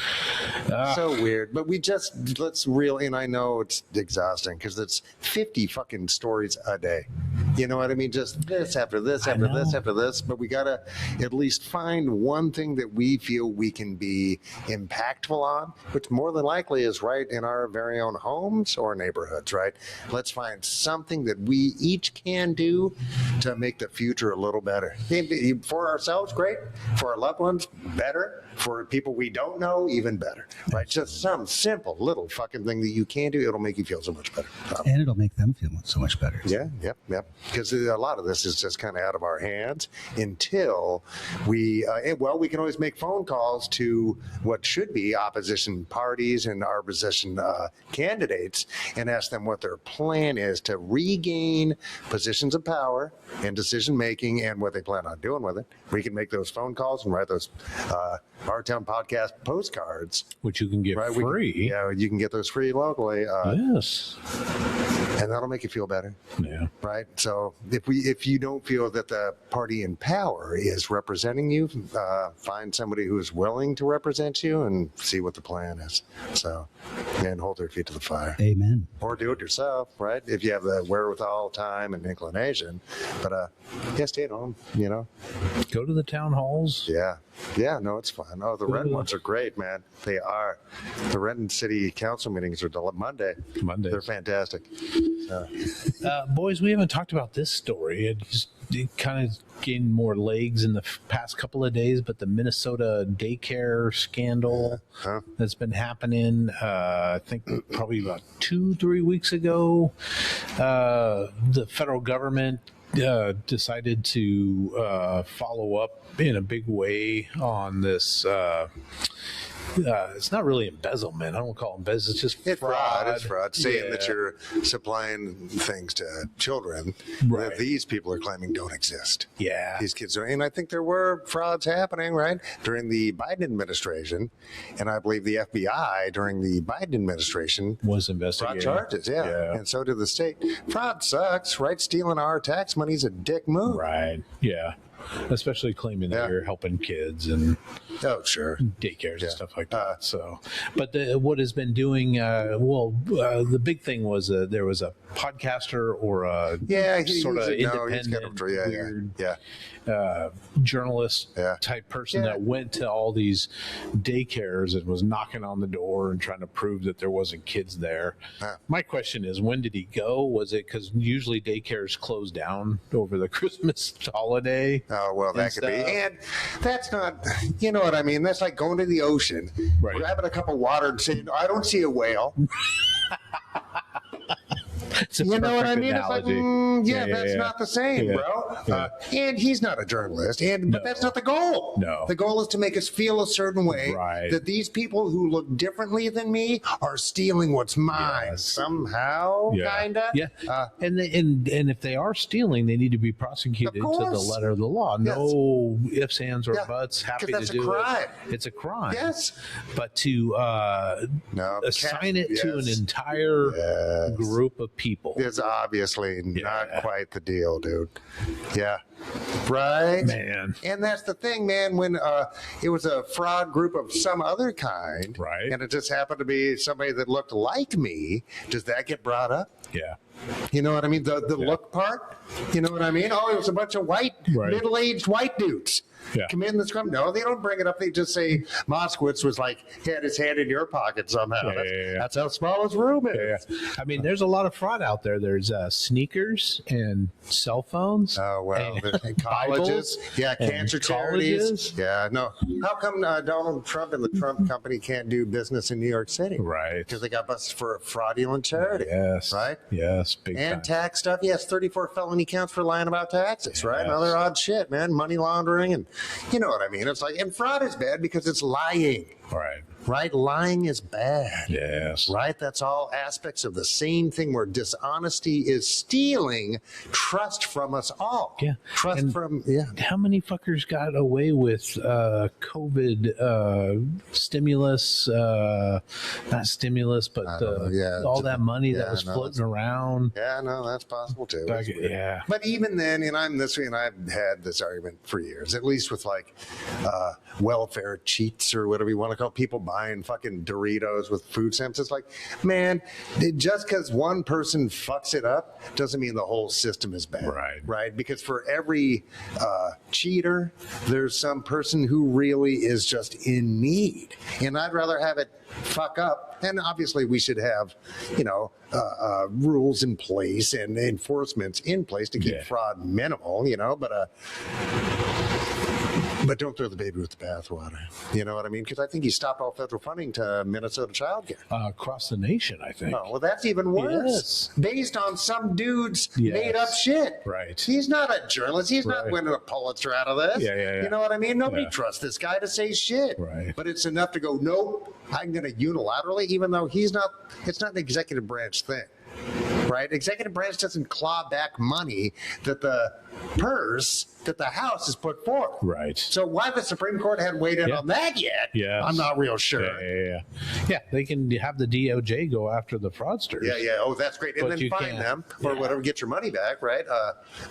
so weird. But and I know it's exhausting because it's 50 fucking stories a day. You know what I mean? Just this after this after this after this. But we gotta at least find one thing that we feel we can be impactful on, which more than likely is right in our very own homes or neighborhoods. Right? Let's find something that we each can do to make the future a little better. For ourselves, great. For our loved ones, better. For people we don't know, even better. Right? Just some simple little fucking thing that you can do. It'll make you feel so much better. And it'll make them feel so much better. Yeah, yep. Because a lot of this is just kind of out of our hands until we can always make phone calls to what should be opposition parties and opposition candidates and ask them what their plan is to regain positions of power and decision making and what they plan on doing with it. We can make those phone calls and write those Our Town Podcast postcards. which you can get Right? free. Yeah, you can get those free locally. Yes. And that'll make you feel better. Yeah. Right. So if you don't feel that the party in power is representing you, find somebody who's willing to represent you and see what the plan is. So, and hold their feet to the fire, Amen. or do it yourself. Right. If you have the wherewithal, time, and inclination. But stay at home. Go to the town halls. Yeah. No, it's fun. Oh, the Renton ones are great, man. They are. The Renton City Council meetings are Monday. Mondays. They're fantastic. Boys, we haven't talked about this story. It kind of gained more legs in the past couple of days, but the Minnesota daycare scandal that's been happening, I think probably about 2-3 weeks ago, the federal government decided to follow up in a big way on this. It's not really embezzlement. I don't call it embezzlement. It's just It's fraud. It's fraud. Saying Yeah. that you're supplying things to children Right. that these people are claiming don't exist. Yeah. These kids are, and I think there were frauds happening, right, during the Biden administration, and I believe the FBI during the Biden administration Was brought investigating. charges, yeah, and so did the state. Fraud sucks, right? Stealing our tax money is a dick move. Right. Yeah. Especially claiming that Yeah. you're helping kids and Oh, sure. daycares and stuff like that. So, but what has been doing, the big thing was there was a podcaster or a sort of independent, weird journalist type person that went to all these daycares and was knocking on the door and trying to prove that there wasn't kids there. My question is, when did he go? Was it because usually daycares close down over the Christmas holiday? Oh, well, that could be. And that's not, you know what I mean? That's like going to the ocean, grabbing a cup of water and saying, I don't see a whale. It's a You know what I perfect mean? It's like, analogy. that's not the same, Yeah. bro. And he's not a journalist, but that's not the goal. No. The goal is to make us feel a certain way Right. that these people who look differently than me are stealing what's mine Yes. somehow, kinda. Yeah. And if they are stealing, they need to be prosecuted to the course. letter of the law. No ifs, ands, or Yeah, buts. Happy 'cause that's to a do crime. it. It's a crime. Yes. But to No, assign it to an yes. entire Yes. group of people. It's obviously not Yeah. quite the deal, dude. Yeah. Right? Man. And that's the thing, man, when it was a fraud group of some other kind, Right. and it just happened to be somebody that looked like me, does that get brought up? Yeah. You know what I mean? The look part? You know what I mean? Oh, it was a bunch of white, Right. middle-aged white dudes. Yeah. Come in the scrum. No, they don't bring it up. They just say Moskowitz was like, had his hand in your pocket somehow. Yeah. That's how small his room is. I mean, there's a lot of fraud out there. There's sneakers and cell phones. Oh, well, and the colleges, Bibles yeah, and cancer charities. colleges. Yeah, no. How come Donald Trump and the Trump company can't do business in New York City? Right. Because they got busted for a fraudulent charity. Yes. Right? Yes. Big And time. tax stuff. Yes, 34 felony counts for lying about taxes, right? Yes. Another odd shit, man. Money laundering and you know what I mean. It's like, and fraud is bad because it's lying, Right. right? Lying is bad. Yes. Right? That's all aspects of the same thing where dishonesty is stealing trust from us all. Yeah. Trust And from, yeah. How many fuckers got away with COVID stimulus? Not stimulus, but all that money that was floating around. Yeah, no, that's possible too. Back- It's weird. yeah. But even then, and I'm this way, and I've had this argument for years, at least with like welfare cheats or whatever you want to call it, people buying fucking Doritos with food stamps. It's like, man, just because one person fucks it up doesn't mean the whole system is bad. Right. Right. Because for every cheater, there's some person who really is just in need. And I'd rather have it fuck up. And obviously we should have, rules in place and enforcements in place to keep fraud minimal, but don't throw the baby with the bathwater. You know what I mean? Because I think he stopped all federal funding to Minnesota child care. Across the nation, I think. Oh, well, that's even worse. Based on some dude's made up shit. Right. He's not a journalist. He's not winning a Pulitzer out of this. Yeah. You know what I mean? Nobody trusts this guy to say shit. Right. But it's enough to go, nope, I'm going to unilaterally, even though it's not an executive branch thing. Right? Executive branch doesn't claw back money that the purse that the House has put forth. Right. So why the Supreme Court hadn't weighed in on that yet, I'm not real sure. Yeah, they can have the DOJ go after the fraudsters. Yeah. Oh, that's great. And But then you fine can't. them or whatever, get your money back, right?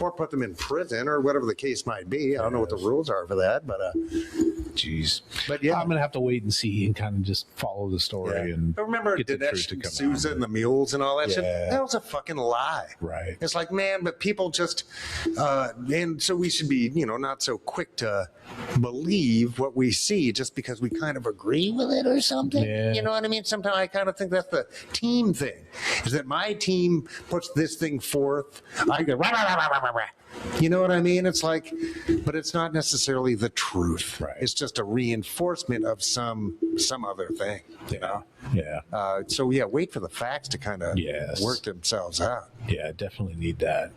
Or put them in prison or whatever the case might be. I don't know what the rules are for that, but Jeez. But yeah. I'm going to have to wait and see and kind of just follow the story and But remember get the truth Dinesh to and come Sousa out. and the mules and all that shit? Yeah. That was a fucking lie. Right. It's like, man, but people just, and so we should be, not so quick to believe what we see just because we kind of agree with it or something. Yeah. You know what I mean? Sometimes I kind of think that's the team thing, is that my team puts this thing forth. I go, rah, rah, rah, rah, rah, rah. You know what I mean? It's like, but it's not necessarily the truth. Right. It's just a reinforcement of some other thing. You know? Yeah. So yeah, wait for the facts to kind of Yes. work themselves out. Yeah, definitely need that.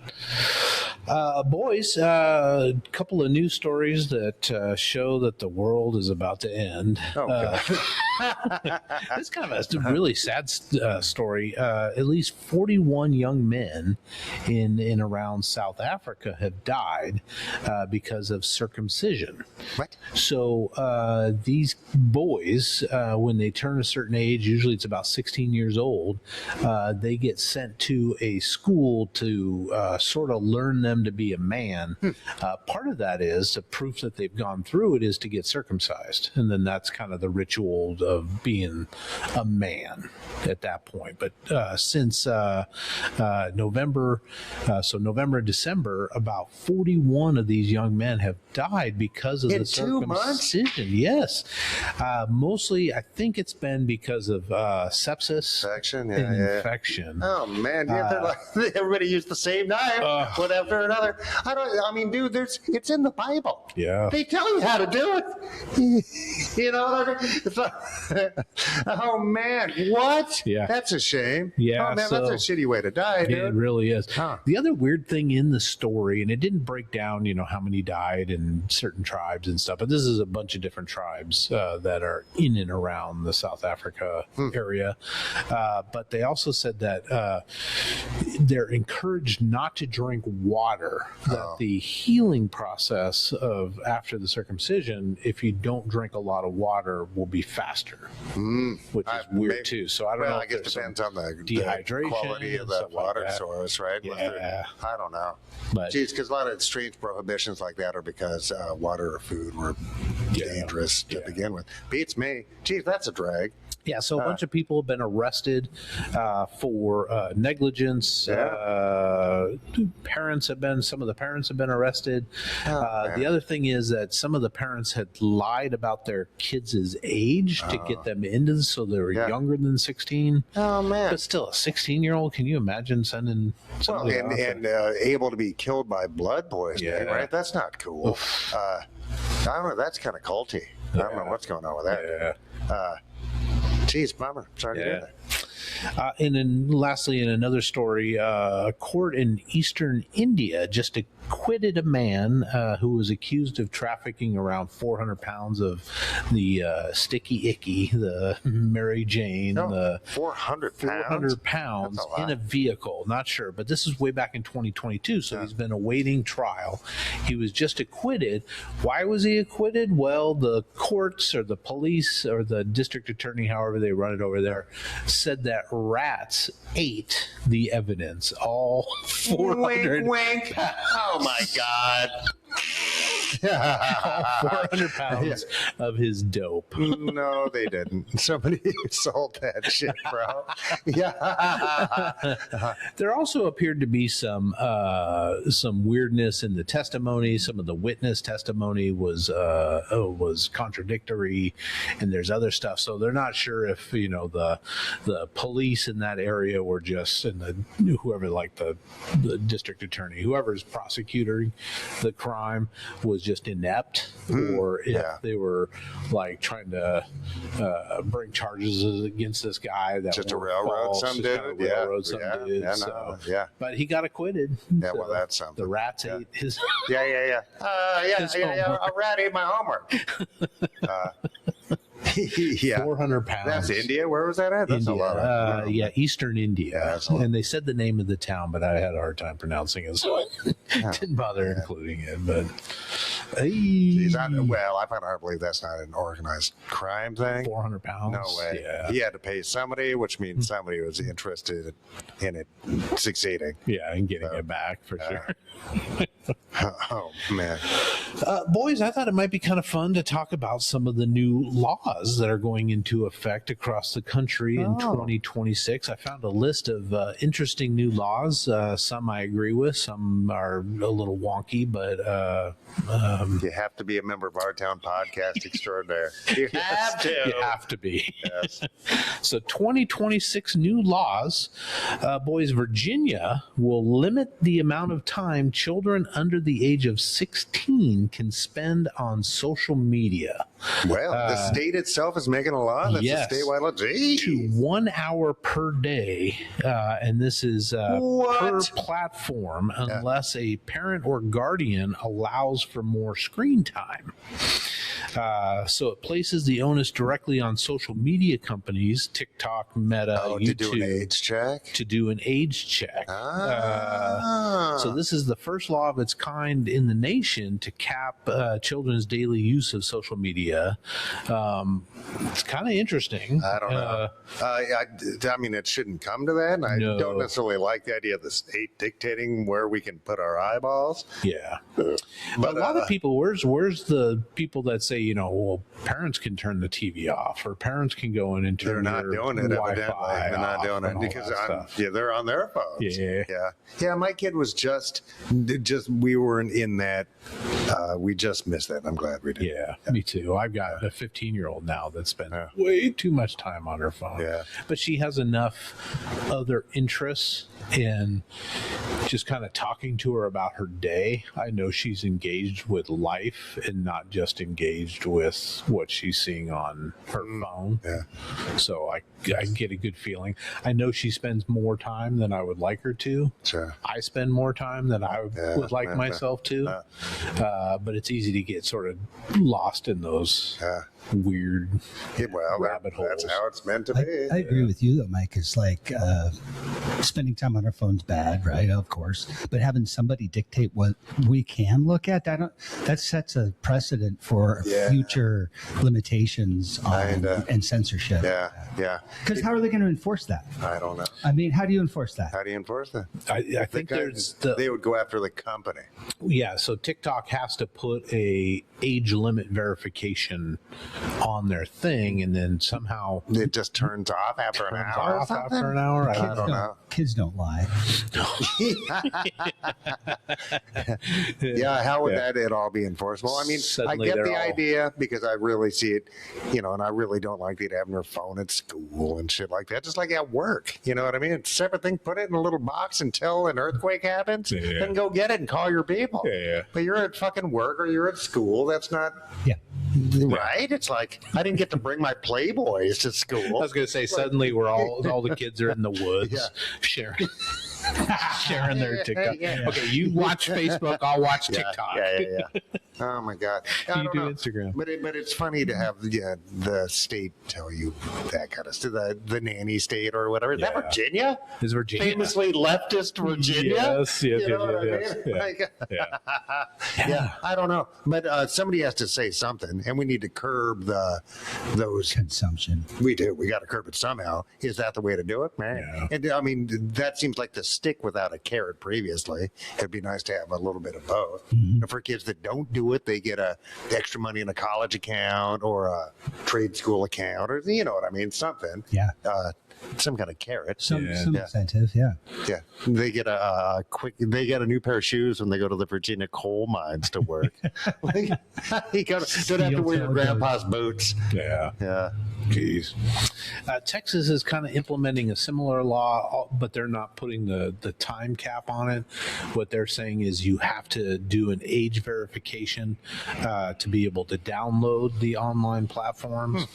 Boys, a couple of news stories that show that the world is about to end. Oh, God. It's kind of a really sad story. At least 41 young men in around South Africa have died because of circumcision. What? So these boys, when they turn a certain age, usually it's about 16 years old, they get sent to a school to sort of learn them to be a man. Part of that is the proof that they've gone through it is to get circumcised. And then that's kind of the ritual of being a man at that point. But since November, December, about 41 of these young men have died because of In the 2 months? circumcision. Yes. Mostly, I think it's been because of sepsis Infection, and yeah. infection. Oh man, yeah, they're like, everybody used the same knife. What after or another. I mean, dude, it's in the Bible. Yeah. They tell you how to do it. You know what I mean? It's like, oh man, what? Yeah. That's a shame. Yeah, Oh man, so- that's a shitty way to die, dude. It really is. Huh. The other weird thing in the story, and it didn't break down, how many died in certain tribes and stuff, but this is a bunch of different tribes that are in and around the South Africa area. But they also said that they're encouraged not to drink water, that the healing process of after the circumcision, if you don't drink a lot of water, will be faster, which is weird too. So I don't know. Well, I if guess there's depends some on the dehydration quality of and the stuff like water that. source, right? Yeah. I don't know. But Geez, because a lot of strange prohibitions like that are because water or food were dangerous to begin with. Beats me. Geez, that's a drag. yeah, so a bunch of people have been arrested for negligence. Some of the parents have been arrested. The other thing is that some of the parents had lied about their kids' age to get them into this, so they were younger than 16. Oh man. But still, a 16-year-old, can you imagine sending Well, somebody off and able to be killed by blood poisoning, Yeah. right? That's not cool. I don't know. That's kind of culty. I don't know what's going on with that. Yeah. Geez, bummer. Sorry to hear Yeah. that. And then lastly, in another story, a court in eastern India just acquitted a man who was accused of trafficking around 400 pounds of the sticky icky, the Mary Jane, the 400 pounds? 400 pounds That's a lot. in a vehicle. Not sure, but this is way back in 2022, so he's been awaiting trial. He was just acquitted. Why was he acquitted? Well, the courts or the police or the district attorney, however they run it over there, said that rats ate the evidence. All 400 Wink, wink. Oh my God. 400 pounds of his dope. No, they didn't. Somebody sold that shit, bro. Yeah. There also appeared to be some weirdness in the testimony. Some of the witness testimony was contradictory, and there's other stuff. So they're not sure if the police in that area were just whoever, like the district attorney, whoever's prosecuting the crime, was just inept, or if they were like trying to bring charges against this guy that Just a were railroad false, some just dude. kinda railroad some dude. Yeah, So- no, yeah. but he got acquitted. Yeah, well, that's something. The rats ate his. Yeah. His homework. A rat ate my homework. Yeah. 400 pounds. That's India. Where was that at? That's India. a lot of. Eastern India. that's a lot. And they said the name of the town, but I had a hard time pronouncing it, so I didn't bother including it. But Geez, I find it hard to believe that's not an organized crime thing. 400 pounds. No way. Yeah. He had to pay somebody, which means somebody was interested in it succeeding. Yeah, and getting it back for sure. Oh, man. Boys, I thought it might be kind of fun to talk about some of the new laws that are going into effect across the country in 2026. I found a list of interesting new laws. Some I agree with, some are a little wonky, but You have to be a member of Our Town Podcast Extraordinaire. You have to. you have to be. Yes. So 2026 new laws. Boys, Virginia will limit the amount of time children under the age of 16 can spend on social media. Well, the state itself is making a law. That's yes. a statewide law. To Gee. 1 hour per day, and this is per What? platform, unless a parent or guardian allows for more screen time. So it places the onus directly on social media companies, TikTok, Meta, Oh, YouTube, to do an age check? to do an age check. Ah. So this is the first law of its kind in the nation to cap children's daily use of social media. It's kind of interesting. I don't know. I mean, it shouldn't come to that. And I No. don't necessarily like the idea of the state dictating where we can put our eyeballs. Yeah. But a lot of people, where's the people that say, say, well, parents can turn the TV off, or parents can go in and turn They're not your doing it, Wi-Fi evidently. They're not off doing and it all because that stuff. they're on their phones. Yeah. My kid was just we weren't in that. We just missed that. I'm glad we did. Yeah, me too. I've got a 15-year-old now that spends way too much time on her phone. Yeah. But she has enough other interests in just kind of talking to her about her day. I know she's engaged with life and not just engaged with what she's seeing on her phone. Yeah. So I get a good feeling. I know she spends more time than I would like her to. Sure. I spend more time than I would like yeah, myself to. But it's easy to get sort of lost in those weird rabbit holes. That's how it's meant to be. I agree with you though, Mike. It's like spending time on our phone's bad, right? Of course, but having somebody dictate what we can look at, that sets a precedent for future limitations on and censorship. Yeah. Because how are they going to enforce that? I don't know. I mean, how do you enforce that? How do you enforce that? I think they would go after the company. Yeah, so TikTok has to put a age limit verification on their thing, and then somehow it just turns off after an hour. After an hour, I don't know. Kids don't lie. Yeah, how would that at all be enforceable? I mean, Suddenly I get the they're all- idea because I really see it, and I really don't like it having their phone at school and shit like that. Just like at work, you know what I mean? It's a separate thing. Put it in a little box until an earthquake happens, then go get it and call your people. Yeah. But you're at fucking work or you're at school. That's not Yeah. right. It's like I didn't get to bring my Playboys to school. I was going to say, suddenly we're all the kids are in the woods sharing their TikTok. Okay, you watch Facebook, I'll watch TikTok. Yeah. Oh my God. I You don't do know. Instagram. But it's funny to have the state tell you that kind of stuff. The nanny state or whatever. Is that Yeah. Virginia? Is Virginia? Famously leftist Virginia? Yes. You know what I mean? Yeah. Like, Yeah. I don't know. But somebody has to say something, and we need to curb those. Consumption. We do. We got to curb it somehow. Is that the way to do it, man? Yeah. And I mean, that seems like the stick without a carrot previously. It'd be nice to have a little bit of both. Mm-hmm. For kids that don't do it, they get extra money in a college account or a trade school account, or you know what I mean, something. Yeah. Some kind of carrot. Some Yeah. incentive. Yeah. Yeah, they get they get a new pair of shoes when they go to the Virginia coal mines to work. Like, you don't have to wear your Steel-toed grandpa's boots. Yeah. Yeah. Jeez. Texas is kind of implementing a similar law, but they're not putting the time cap on it. What they're saying is you have to do an age verification to be able to download the online platforms.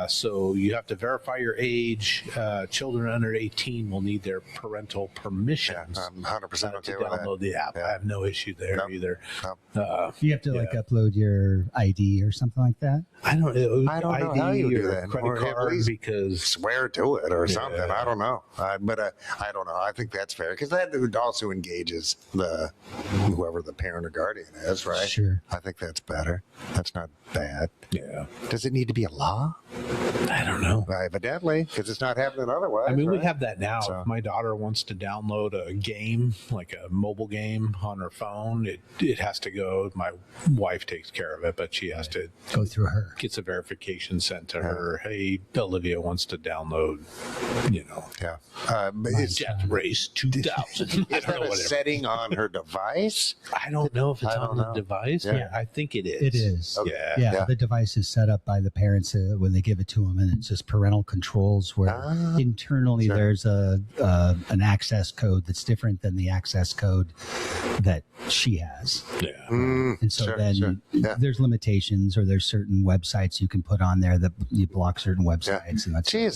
So you have to verify your age. Children under 18 will need their parental permissions I'm 100% okay to with that. download the app. I have no issue there Nope. either. Nope. You have to like upload your ID or something like that. I don't know how you do or that. credit Or at card least because Swear to it or something. Yeah. I don't know. But I don't know. I think that's fair because that also engages whoever the parent or guardian is, right? Sure. I think that's better. That's not bad. yeah, Does it need to be a law? I don't know. Evidently, because it's not happening otherwise. I mean, we right? have that now. So- If my daughter wants to download a game, like a mobile game on her phone, it has to go. My wife takes care of it, but she has to Go through her. gets a verification sent to her. Hey, Olivia wants to download, Yeah. But Death Race 2000. I is don't that know, a whatever. setting on her device? I don't know if it's I on don't the know. device. Yeah. Yeah, I think it is. It is. Okay. Yeah. Yeah, Yeah. the device is set up by the parents when they give it to them, and it's just parental controls where internally Sure. there's an access code that's different than the access code that she has. Yeah. And so Sure, then sure. Yeah. there's limitations, or there's certain websites you can put on there that you block certain websites, and that's Geez,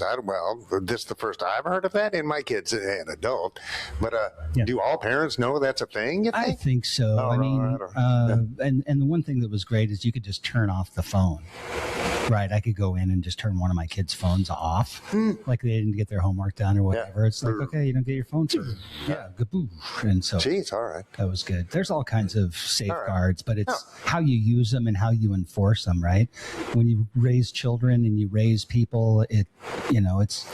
this is the first I've heard of that, and my kid's an adult. But Yeah. do all parents know that's a thing, you I think? think so. Oh, I mean, right. and the one thing that was great is you could just turn off the phone. Right, I could go in and just turn one of my kids' phones off, like they didn't get their homework done or whatever. It's like, okay, you don't get your phone for gaboosh. And so Jeez, all right. that was good. There's all kinds of safeguards, but it's how you use them and how you enforce them, right? When you raise children and you raise people, it's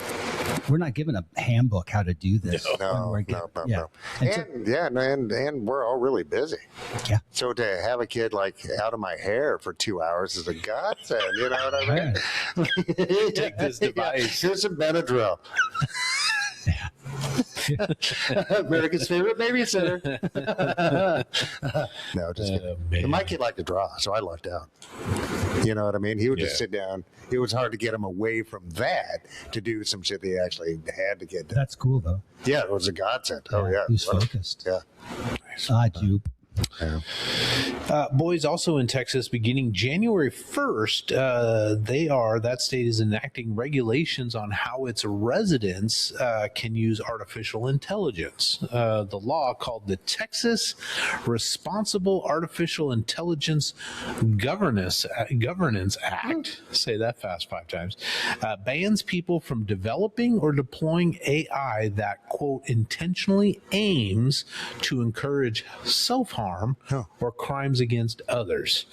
we're not given a handbook how to do this. No. And so- And we're all really busy. Yeah. So to have a kid like out of my hair for 2 hours is a godsend. You know what I mean? Take this device. Here's some Benadryl. America's favorite babysitter. No, just kidding. man. My kid liked to draw, so I lucked out. You know what I mean? He would just sit down. It was hard to get him away from that to do some shit that he actually had to get done. That's cool though. Yeah, it was a godsend. Oh, yeah. He was focused. Yeah. Jupe. Yeah. Boys, also in Texas, beginning January 1st, that state is enacting regulations on how its residents can use artificial intelligence. The law, called the Texas Responsible Artificial Intelligence Governance Act, say that fast 5 times, bans people from developing or deploying AI that, quote, intentionally aims to encourage self-harm or crimes against others.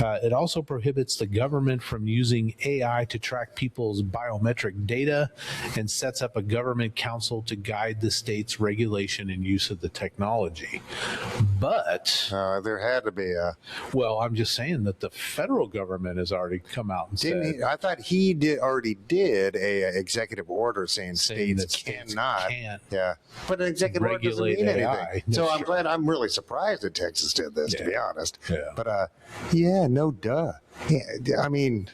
It also prohibits the government from using AI to track people's biometric data and sets up a government council to guide the state's regulation and use of the technology. But, There had to be a. well, I'm just saying that the federal government has already come out and said I thought he already did a executive order saying saying states that states cannot. can't Yeah, but an executive order doesn't regulate mean AI. anything. So That's I'm true. glad. I'm really surprised that Texas did this, to be honest. Yeah. But no duh. Yeah, I mean,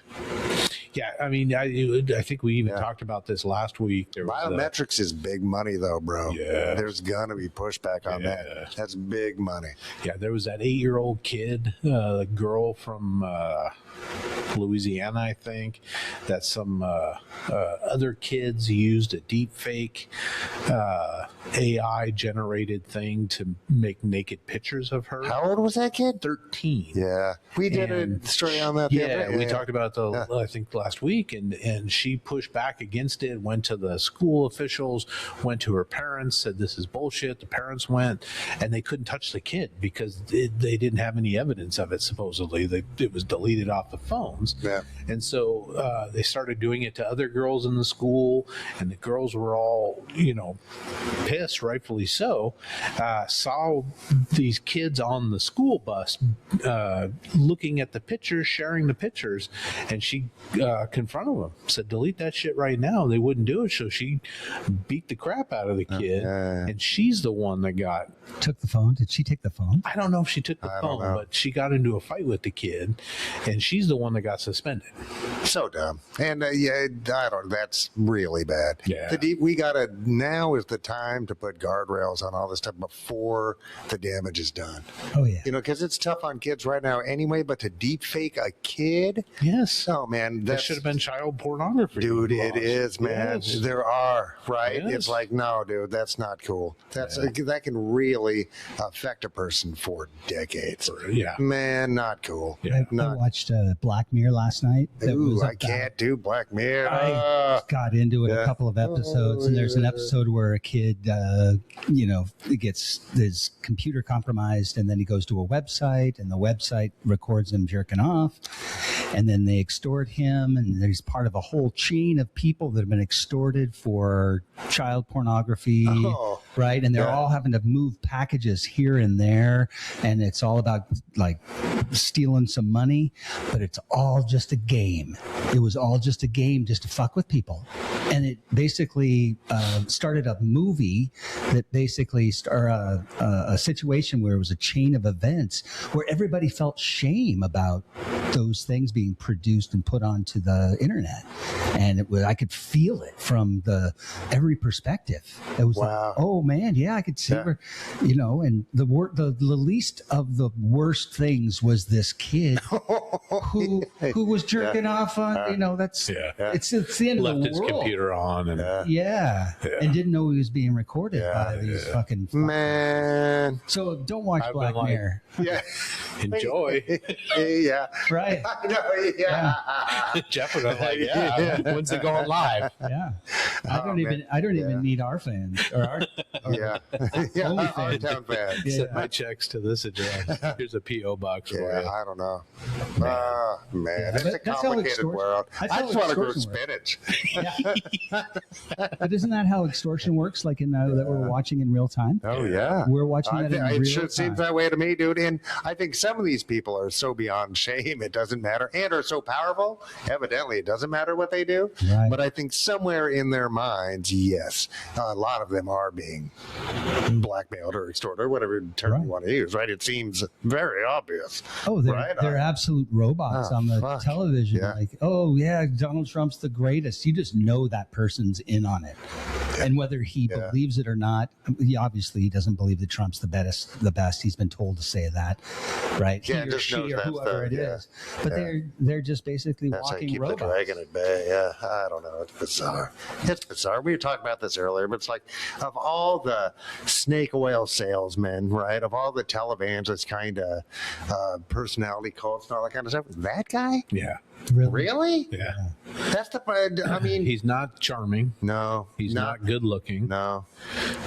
Yeah, I mean, I think we even talked about this last week. There was biometrics is big money, though, bro. Yeah. There's gonna be pushback on that. That's big money. there was that 8-year-old kid, a girl from Louisiana, I think, that some other kids used a deep fake AI generated thing to make naked pictures of her. How old was that kid? 13. Yeah, we did And a story on that. the other Yeah, day. we talked about I think last week, and she pushed back against it, went to the school officials, went to her parents, said this is bullshit. The parents went, and they couldn't touch the kid because they didn't have any evidence of it, supposedly. It was deleted off the phones. Yeah. And so they started doing it to other girls in the school, and the girls were all, pissed, rightfully so, saw these kids on the school bus looking at the pictures, sharing the pictures, and she confronted them, said, delete that shit right now. They wouldn't do it. So she beat the crap out of the kid, and she's the one that got... Took the phone. Did she take the phone? I don't know if she took the phone, but she got into a fight with the kid, and she's the one that got suspended. So dumb. And that's really bad. Yeah. Now is the time to put guardrails on all this stuff before the damage is done. Oh yeah. Because it's tough on kids right now anyway, but to deep fake a kid? Yes. Oh, man. That should have been child pornography. Dude, laws. it is, man. Yes. There are, right? Yes. It's like, no, dude, that's not cool. That can really affect a person for decades. Yeah. Man, not cool. Yeah. I watched Black Mirror last night. Ooh, I can't do Black Mirror. I got into it a couple of episodes, and there's an episode where a kid, gets his computer compromised, and then he goes to a website, and the website records him jerking off, and then they extort him, and he's part of a whole chain of people that have been extorted for child pornography, right? And they're all having to move packages here and there, and it's all about like stealing some money, but it's all just a game. It was all just a game just to fuck with people. And it basically started a movie that basically a situation where it was a chain of events where everybody felt shame about those things being produced and put onto the internet. And I could feel it from every perspective. It was like, oh man, yeah, I could see where, and the least of the worst things was this kid who was jerking off on, it's the end Left of the his world. computer on and And didn't know he was being recorded by these fucking man. So don't watch I've Black been like- Mirror. Yeah. enjoy. Yeah. Right. I know, yeah. Jeff would have like, when's it going live? Yeah. I don't even need our fans or our Yeah. Yeah. Our town fan. Send my checks to this address. Here's a P.O. box for Yeah, you. I don't know. Man, it's a that's how complicated extortion- world. that's I how just want to grow extortion spinach. But isn't that how extortion works? Like in that we're watching in real time. Oh yeah, We're watching that in real it sure time. seems that way to me, dude. And I think some of these people are so beyond shame it doesn't matter, and are so powerful. Evidently, it doesn't matter what they do. Right. But I think somewhere in their minds, yes, a lot of them are being blackmailed or extorted, or whatever term Right. you want to use. Right? It seems very obvious. Oh, they're, Right? they're absolute robots Oh, on the fuck. television. Yeah. Like, oh yeah, Donald Trump's the greatest. You just know that person's in on it, and whether he Yeah. believes it or not, he doesn't believe that Trump's the best. The best. He's been told to say that, right? Yeah, he or just she knows or that's whoever it the- is. But yeah. they're just basically That's how you walking keep robots. the dragon at bay. Yeah, I don't know. It's bizarre. It's bizarre. We were talking about this earlier, but it's like of all the snake oil salesmen, right? Of all the televangelists, kind of personality cults and all that kind of stuff. That guy, Yeah. really? Yeah. That's the. I mean, He's not charming. no, He's not good looking. No,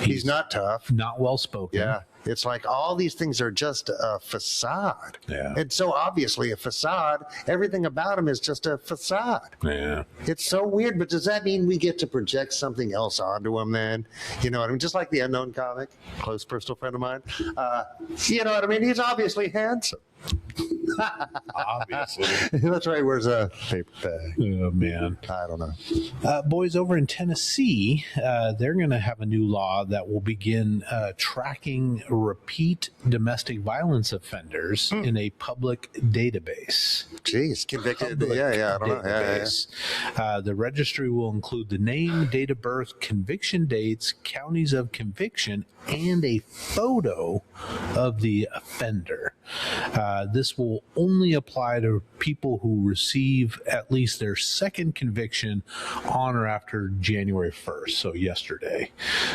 he's not tough. Not well spoken. Yeah. It's like all these things are just a facade. Yeah. It's so obviously a facade. Everything about him is just a facade. Yeah. It's so weird, but does that mean we get to project something else onto him then? You know what I mean? Just like the Unknown comic, close personal friend of mine. You know what I mean? He's obviously handsome. Obviously. That's right. Where's a paper bag? Oh, man. I don't know. Boys, over in Tennessee, they're going to have a new law that will begin tracking repeat domestic violence offenders in a public database. Jeez, convicted. Public Yeah, I don't know. Yeah. database. The registry will include the name, date of birth, conviction dates, counties of conviction, and a photo of the offender. This will only apply to people who receive at least their second conviction on or after January 1st, so yesterday.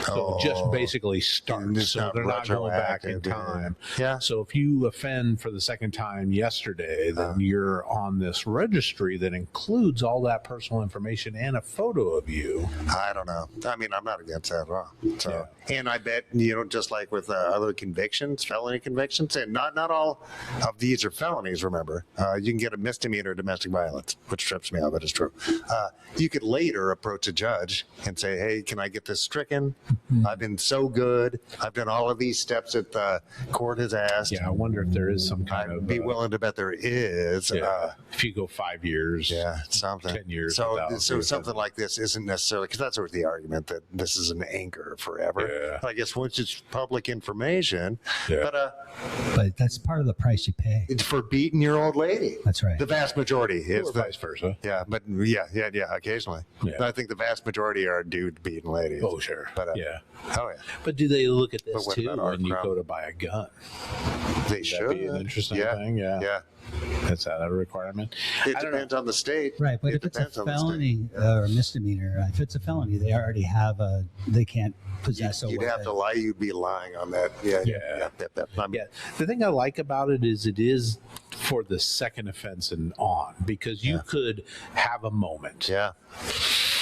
So just basically starts. It's So not they're not going back in retroactive, yeah. time. Yeah. So if you offend for the second time yesterday, then you're on this registry that includes all that personal information and a photo of you. I don't know. I mean, I'm not against that at all. So, and I bet, you know, just like with other convictions, felony convictions, and not all of these are felonies, remember. You can get a misdemeanor domestic violence, which trips me out, but it's true. You could later approach a judge and say, hey, can I get this stricken? I've been so good. I've done all of these steps that the court has asked. Yeah, I wonder if there is some kind I'd of be willing to bet there is. if you go 5 years. Yeah, something. 10 years So, without so doing something like this isn't necessarily, because that's always the argument that this is an anchor forever. Yeah. I guess once it's public information, Yeah. But that's part of the price you pay. it's for beating your old lady. That's right. The vast majority is Or the, vice versa. yeah, but yeah, occasionally. Yeah. But I think the vast majority are dude beating ladies. Oh, sure. But yeah. oh yeah, But do they look at this But what too about our when you crowd? go to buy a gun? they That'd should. be an interesting yeah. thing. Yeah. Yeah, That's a requirement. it I don't know. depends on the state. Right, but It if it's a depends on the state. felony or a misdemeanor, if it's a felony, they already have they can't possess a You'd weapon. have to lie. You'd be lying on that. Yeah, Yeah. I mean, Yeah. The thing I like about it is for the second offense and on, because you could have a moment yeah.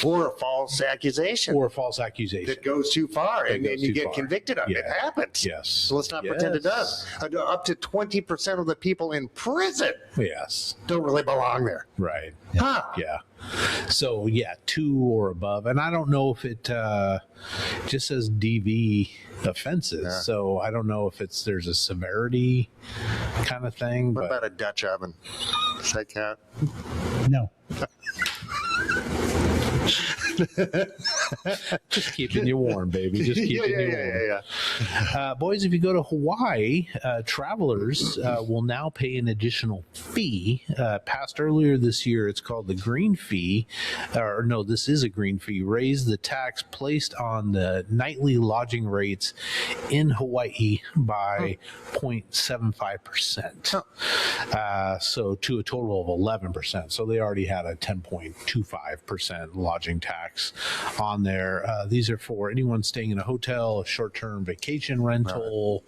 Or a false accusation. or a false accusation. that goes too far and goes you too get far. convicted of it. It Yeah. happens. Yes. So let's not pretend it does. Up to 20% of the people in prison Yes. don't really belong there. Right. Huh. Yeah. So yeah, 2 or above, and I don't know if it just says DV offenses. Yeah. So I don't know if there's a severity kind of thing. What But about a Dutch oven? Does that count? No. just keeping you warm, baby. Just keeping you warm. yeah. Boys, if you go to Hawaii, travelers will now pay an additional fee. Passed earlier this year, it's called the green fee. Or no, this is a green fee. Raised the tax placed on the nightly lodging rates in Hawaii by 0.75%. So to a total of 11%. So they already had a 10.25% lodging tax tax on there. These are for anyone staying in a hotel, a short-term vacation rental,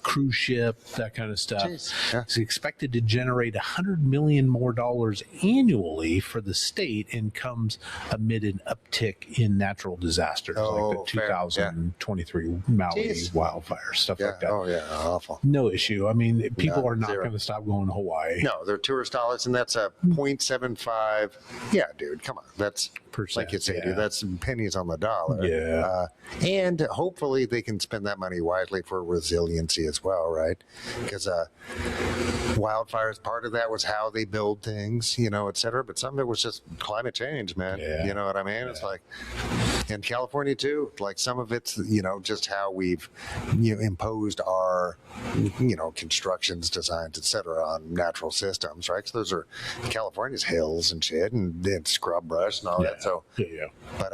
cruise ship, that kind of stuff. Jeez. Yeah. It's expected to generate $100 million more annually for the state, and comes amid an uptick in natural disasters like the fair. 2023 Maui Jeez. wildfires, stuff Yeah. like that. Oh, yeah. Awful. No issue. I mean, people No, are not zero. going to stop going to Hawaii. No, they're tourist dollars, and that's a 0.75. Yeah, dude, come on. That's Percent, like you say, yeah. dude. That's pennies on the dollar. Yeah. And hopefully they can spend that money wisely for resiliency as well, right? Because wildfires, part of that was how they build things, et cetera. But some of it was just climate change, man. Yeah. You know what I mean? It's like, in California too, like some of it's, just how we've imposed our, constructions, designs, et cetera, on natural systems, right? So those are California's hills and shit, and scrub brush and all that. So, Yeah. but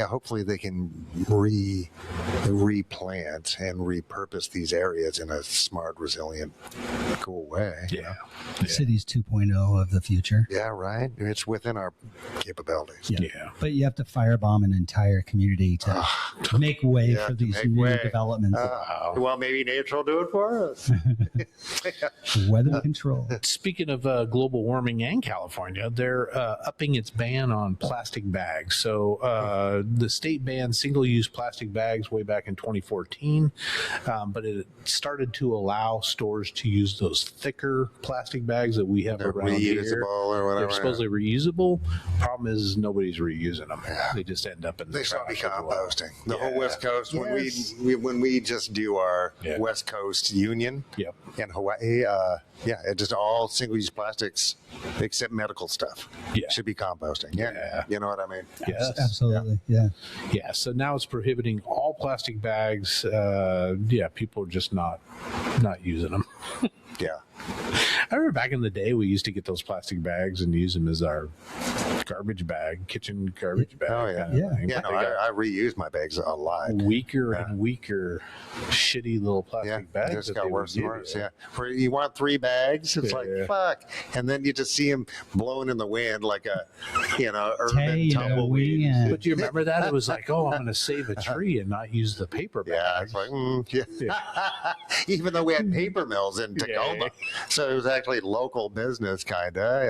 hopefully they can replant and repurpose these areas in a smart, resilient, cool way. Yeah. Cities 2.0 of the future. Yeah, right. It's within our capabilities. Yeah. But you have to firebomb an entire community to make way Yeah, for to these make new way. developments. Well, maybe nature will do it for us. Weather control. Speaking of global warming and California, they're upping its ban on plastic bags. So the state banned single-use plastic bags way back in 2014, but it started to allow stores to use those thicker plastic bags that we have They're around here. reusable or whatever. They're supposedly reusable. Problem is nobody's reusing them. Yeah. They just end up in the They should be trash as well. composting. The whole Yeah. West Coast, Yes. when we just do our Yeah. West Coast Union Yep. in Hawaii, it just all single-use plastics except medical stuff Yeah. should be composting. Yeah. You know what I mean? Yes. Absolutely. Yeah. Yeah, so now it's prohibiting all plastic bags. People are just not using them. Yeah. I remember back in the day, we used to get those plastic bags and use them as our garbage bag, kitchen garbage bag. Oh, yeah. kind of Yeah. thing. Yeah, But no, they got I reuse my bags a lot. weaker and weaker, shitty little Yeah, plastic bags. it just that got they would worse and give worse. you. Yeah, where you want 3 bags, it's Yeah. like fuck, and then you just see them blowing in the wind like a, urban tumbleweed. But do you remember that? It was like, oh, I'm going to save a tree and not use the paper bag. Yeah, it's like, even though we had paper mills in Tacoma, so it was actually local business, kind of,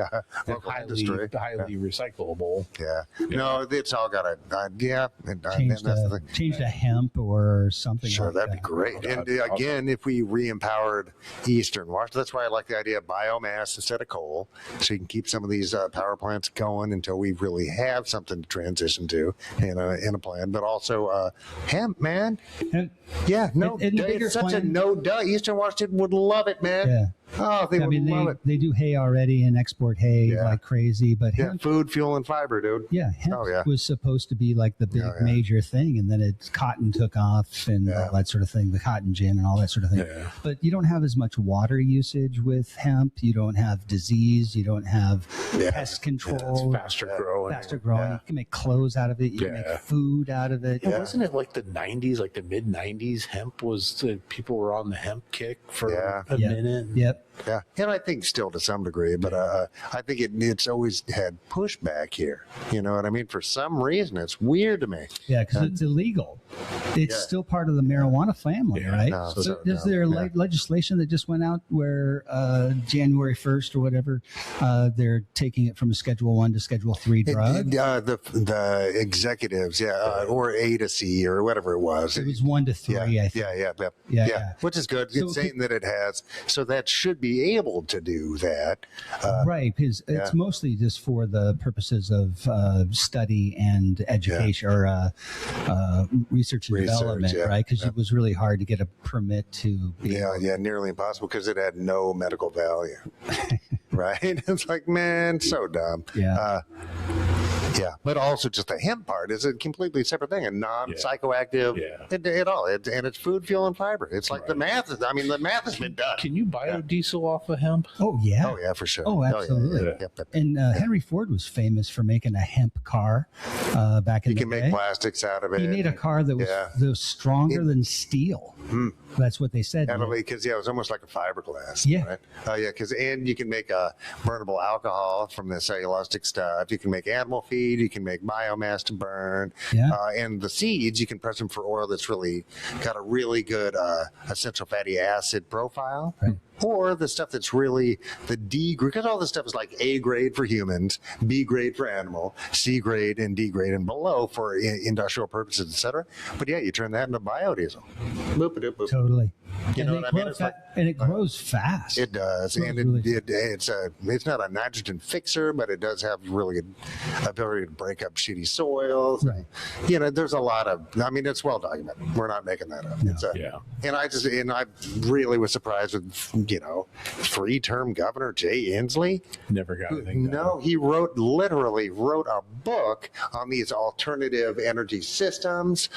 And local highly industry. recyclable. Yeah, no, it's all got and Change that's the thing. change to hemp or something. Sure, like that'd be that. great. And Awesome. again, if we re-empowered Eastern Washington, that's why I like the idea of biomass instead of coal, so you can keep some of these power plants going until we really have something to transition to in a plan. But also hemp, man. And- Yeah, no, in the bigger it's such a plan- no duh. Eastern Washington would love it, man. Yeah. Oh, they I would mean, love it. they do hay already and export hay Yeah. like crazy, but Yeah, hemp, food, fuel, and fiber, dude. hemp Oh, yeah. was supposed to be like the big Oh, yeah. major thing, and then cotton took off and Yeah. all that sort of thing, the cotton gin and all that sort of thing. Yeah. But you don't have as much water usage with hemp. You don't have disease. You don't have Yeah. pest It's control. faster growing. Faster growing. Yeah. You can make clothes out of it. You can Yeah. make food out of it. Yeah, wasn't it like the 90s, like the mid 90s? Hemp was, people were on the hemp kick for Yeah. a Yeah. minute. Yep. Yeah, and I think still to some degree, but I think it's always had pushback here. You know what I mean? For some reason, it's weird to me. Yeah, because it's illegal. It's Yeah. still part of the marijuana family, Yeah, right? no, so so- is no, there yeah. legislation that just went out where January 1st or whatever, they're taking it from a Schedule 1 to Schedule 3 drug? The executives, or A to C or whatever it was. It was 1 to 3, I think. Yeah, which is good. So It's saying that it has, so that should be able to do that. Right, because it's mostly just for the purposes of study and education or research and development, yeah, right? Because it was really hard to get a permit to be Yeah, nearly impossible because it had no medical value. Right? It's like, man, so dumb. Yeah. Yeah, but also just the hemp part is a completely separate thing, a non-psychoactive at all. And it's food, fuel, and fiber. It's like the math has been done. Can you biodiesel off of hemp? Oh, yeah. Oh yeah, for sure. Oh, absolutely. Yeah. Yep. And Henry Ford was famous for making a hemp car back in You the can day. make plastics out of it. He made a car that was stronger than steel. That's what they said. Because it was almost like a fiberglass. Yeah. Right? Oh yeah, and you can make burnable alcohol from the cellulosic stuff. You can make animal feed. You can make biomass to burn. Yeah. And the seeds, you can press them for oil that's really got a really good essential fatty acid profile. Right. Or the stuff that's really the D grade, because all this stuff is like A grade for humans, B grade for animal, C grade and D grade and below for industrial purposes, etc. But yeah, you turn that into biodiesel. Boop, boop, boop. Totally. You know what I mean? It's like, And it grows fast. it does, and it's not a nitrogen fixer, but it does have really good ability to break up shitty soils. Right. There's a lot of. I mean, it's well documented. We're not making that up. No. And I really was surprised with three-term Governor Jay Inslee. Never got anything done. No, he literally wrote a book on these alternative energy systems.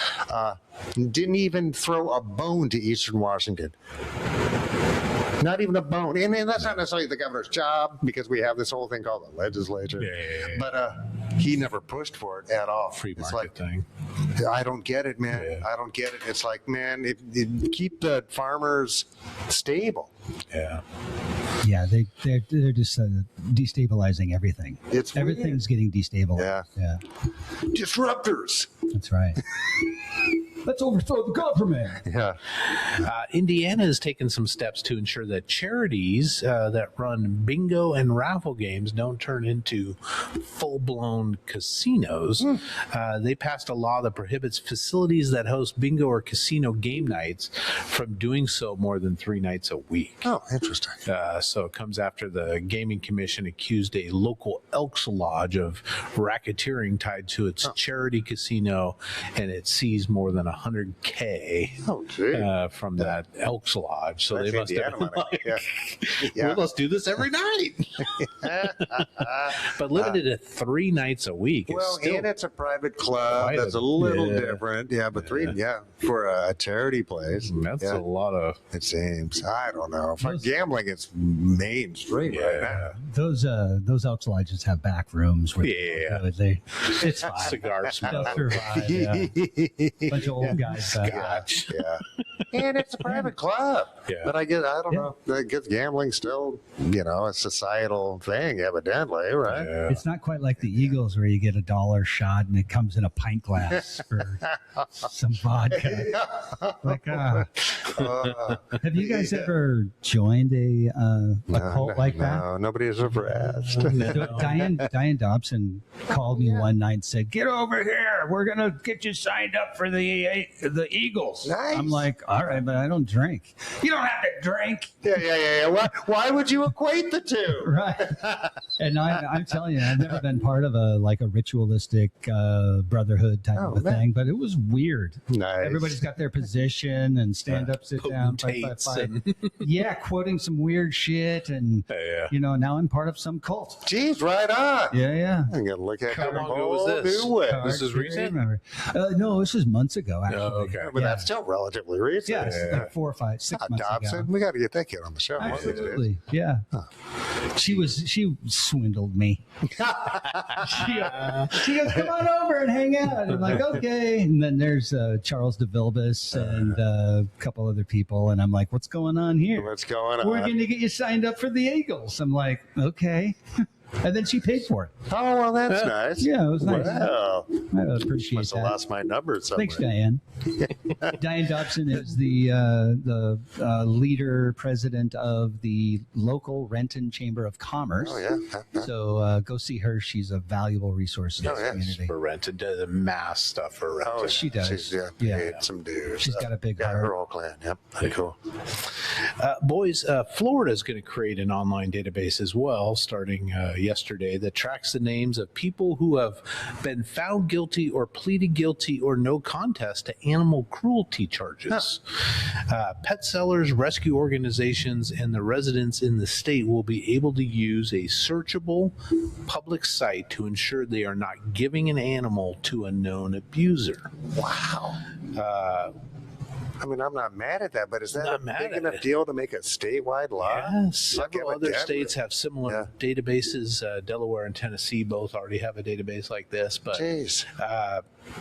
Didn't even throw a bone to Eastern Washington. Not even a bone. And that's not necessarily the governor's job, because we have this whole thing called the legislature. Yeah. But he never pushed for it at all. Free It's market thing. I don't get it, man. Yeah. I don't get it. It's like, man, keep the farmers stable. Yeah. Yeah, they're just destabilizing everything. Everything's getting destabilized. Yeah. Disruptors. That's right. Let's overthrow the government. Yeah. Indiana has taken some steps to ensure that charities that run bingo and raffle games don't turn into full-blown casinos. They passed a law that prohibits facilities that host bingo or casino game nights from doing so more than 3 nights a week. Oh, interesting. So it comes after the Gaming Commission accused a local Elks Lodge of racketeering tied to its charity casino, and it seized more than $100K Oh, gee. from that Elks Lodge. So That's they must have Indiana been money. like, Yeah. well, let's do this every night. But limited to 3 nights a week. Is Well, still and it's a private club. quite That's a- a little yeah. different. Yeah, but for a charity place. that's yeah, a lot of it seems. I don't know. For gambling, it's mainstream right now. Those Elks Lodges have back rooms where it's fine. cigar They'll smoke. survive. Yeah. Bunch of old guys. Scotch. Yeah. And it's a private club. Yeah. But I don't know. I guess gambling still, a societal thing, evidently, right? Yeah. It's not quite like the Eagles where you get $1 shot and it comes in a pint glass for some vodka. Have you guys ever joined a cult like that? No, nobody has ever asked. Diane Dobson called me one night and said, "Get over here. We're gonna get you signed up for the Eagles." Nice. I'm like, "All right, but I don't drink." "You don't have to drink." Yeah. Why would you equate the two? Right. And I'm telling you, I've never been part of a ritualistic brotherhood type of a thing, but it was weird. Nice. Everybody's got their position and stand up, sit down, fight. Potentates Yeah, quoting some weird shit, and now I'm part of some cult. Jeez, right on. Yeah. I'm gonna look at How it a long ago was whole this? new way. This is recent? No, this was months ago, actually. Oh, okay. But that's still relatively recent. Yes, like 4 or 5, 6 months Dobson, ago. we got to get that kid on the show. one of these days. Absolutely, yeah. She swindled me. She goes, "Come on over and hang out." I'm like, "Okay." And then there's Charles DeVilbiss and a couple other people, and I'm like, "What's going on here?" What's going on? "We're going to get you signed up for the Eagles." I'm like, "Okay." And then she paid for it. Oh, well, that's nice. Yeah, it was nice. Wow. I appreciate Must have that. lost my number somewhere. Thanks, Diane. Diane Dobson is the leader, president of the local Renton Chamber of Commerce. Oh, yeah. So go see her. She's a valuable resource in Oh, the yes. community. For Renton, does the mass stuff for Renton. Oh, She does. She's Yeah. paid some dues. She's got a big Yeah, heart. her whole clan. Yep. Pretty cool. Boys, Florida is going to create an online database as well, starting yesterday, that tracks the names of people who have been found guilty or pleaded guilty or no contest to animal cruelty charges. Pet sellers, rescue organizations, and the residents in the state will be able to use a searchable public site to ensure they are not giving an animal to a known abuser. Wow. I mean, I'm not mad at that, but is that Not a mad big at enough it. deal to make a statewide law? Yeah, Like several other evidently. states have similar databases. Delaware and Tennessee both already have a database like this. But Jeez.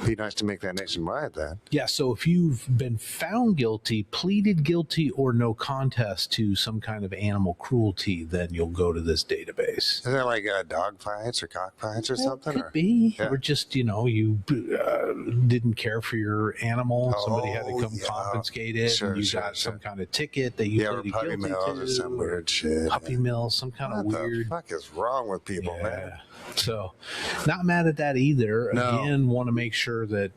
Be nice to make that nationwide then. yeah, so if you've been found guilty, pleaded guilty, or no contest to some kind of animal cruelty, then you'll go to this database. Is that like dog fights or cockfights or something? Could Or? be, Yeah. or just you didn't care for your animal. Somebody had to Oh, come yeah. confiscate it, Sure, and you sure, got sure. some kind of ticket that you Yeah, or pleaded puppy guilty mills to, or some weird shit. puppy mill, some kind of What weird. the fuck is wrong with people, Yeah. man? So, not mad at that either. No. Again, want to make sure that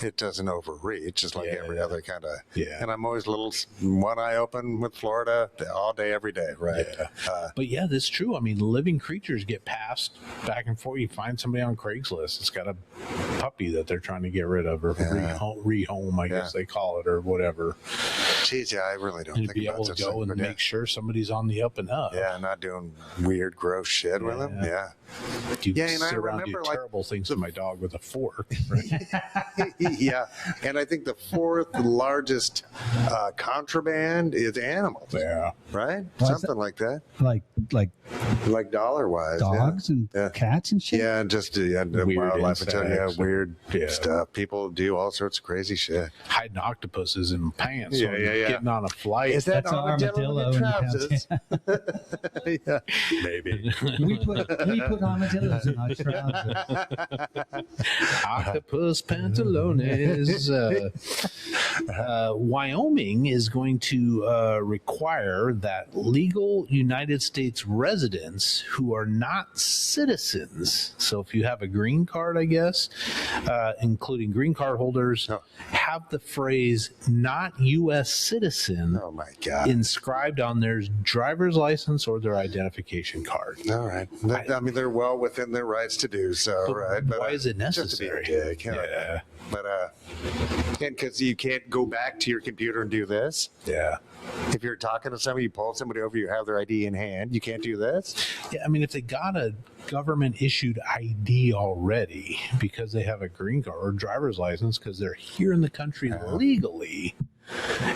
It doesn't overreach, just like Yeah. every other kind of. Yeah. And I'm always a little one eye open with Florida all day, every day, right? Yeah. But yeah, that's true. I mean, living creatures get passed back and forth. You find somebody on Craigslist that's got a puppy that they're trying to get rid of, or rehome, I guess they call it, or whatever. Geez, yeah, I really don't And think be about able to such go things, and but make sure somebody's on the up and up. yeah, not doing weird, gross shit with them. Yeah. You Yeah, and I sit around do remember, like, terrible things to my dog with a fork. Right? Yeah. And I think the fourth largest contraband is animals, Yeah. right? Well, Something like that. Like dollar wise. dogs and Yeah. cats and shit. Yeah, and just Weird wildlife. I tell you, insects. weird Yeah. stuff. People do all sorts of crazy shit. Hiding octopuses in pants. Yeah, when yeah, yeah. Getting on a flight. Is that That's an armadillo in armadillo your in the trousers? Yeah, maybe. we put armadillos in our trousers. Octopus pantalones. Wyoming is going to require that legal United States residents who are not citizens, so if you have a green card, I guess, including green card holders, have the phrase "not U.S. citizen" Oh my God. inscribed on their driver's license or their identification card. All right. I mean, they're well within their rights to do so, right? But why is it just to be a necessary? dick, you know. Yeah. But and because you can't go back to your computer and do this. Yeah. If you're talking to somebody, you pull somebody over, you have their ID in hand. You can't do this. Yeah, I mean, if they got a government issued ID already because they have a green card or driver's license because they're here in the country legally,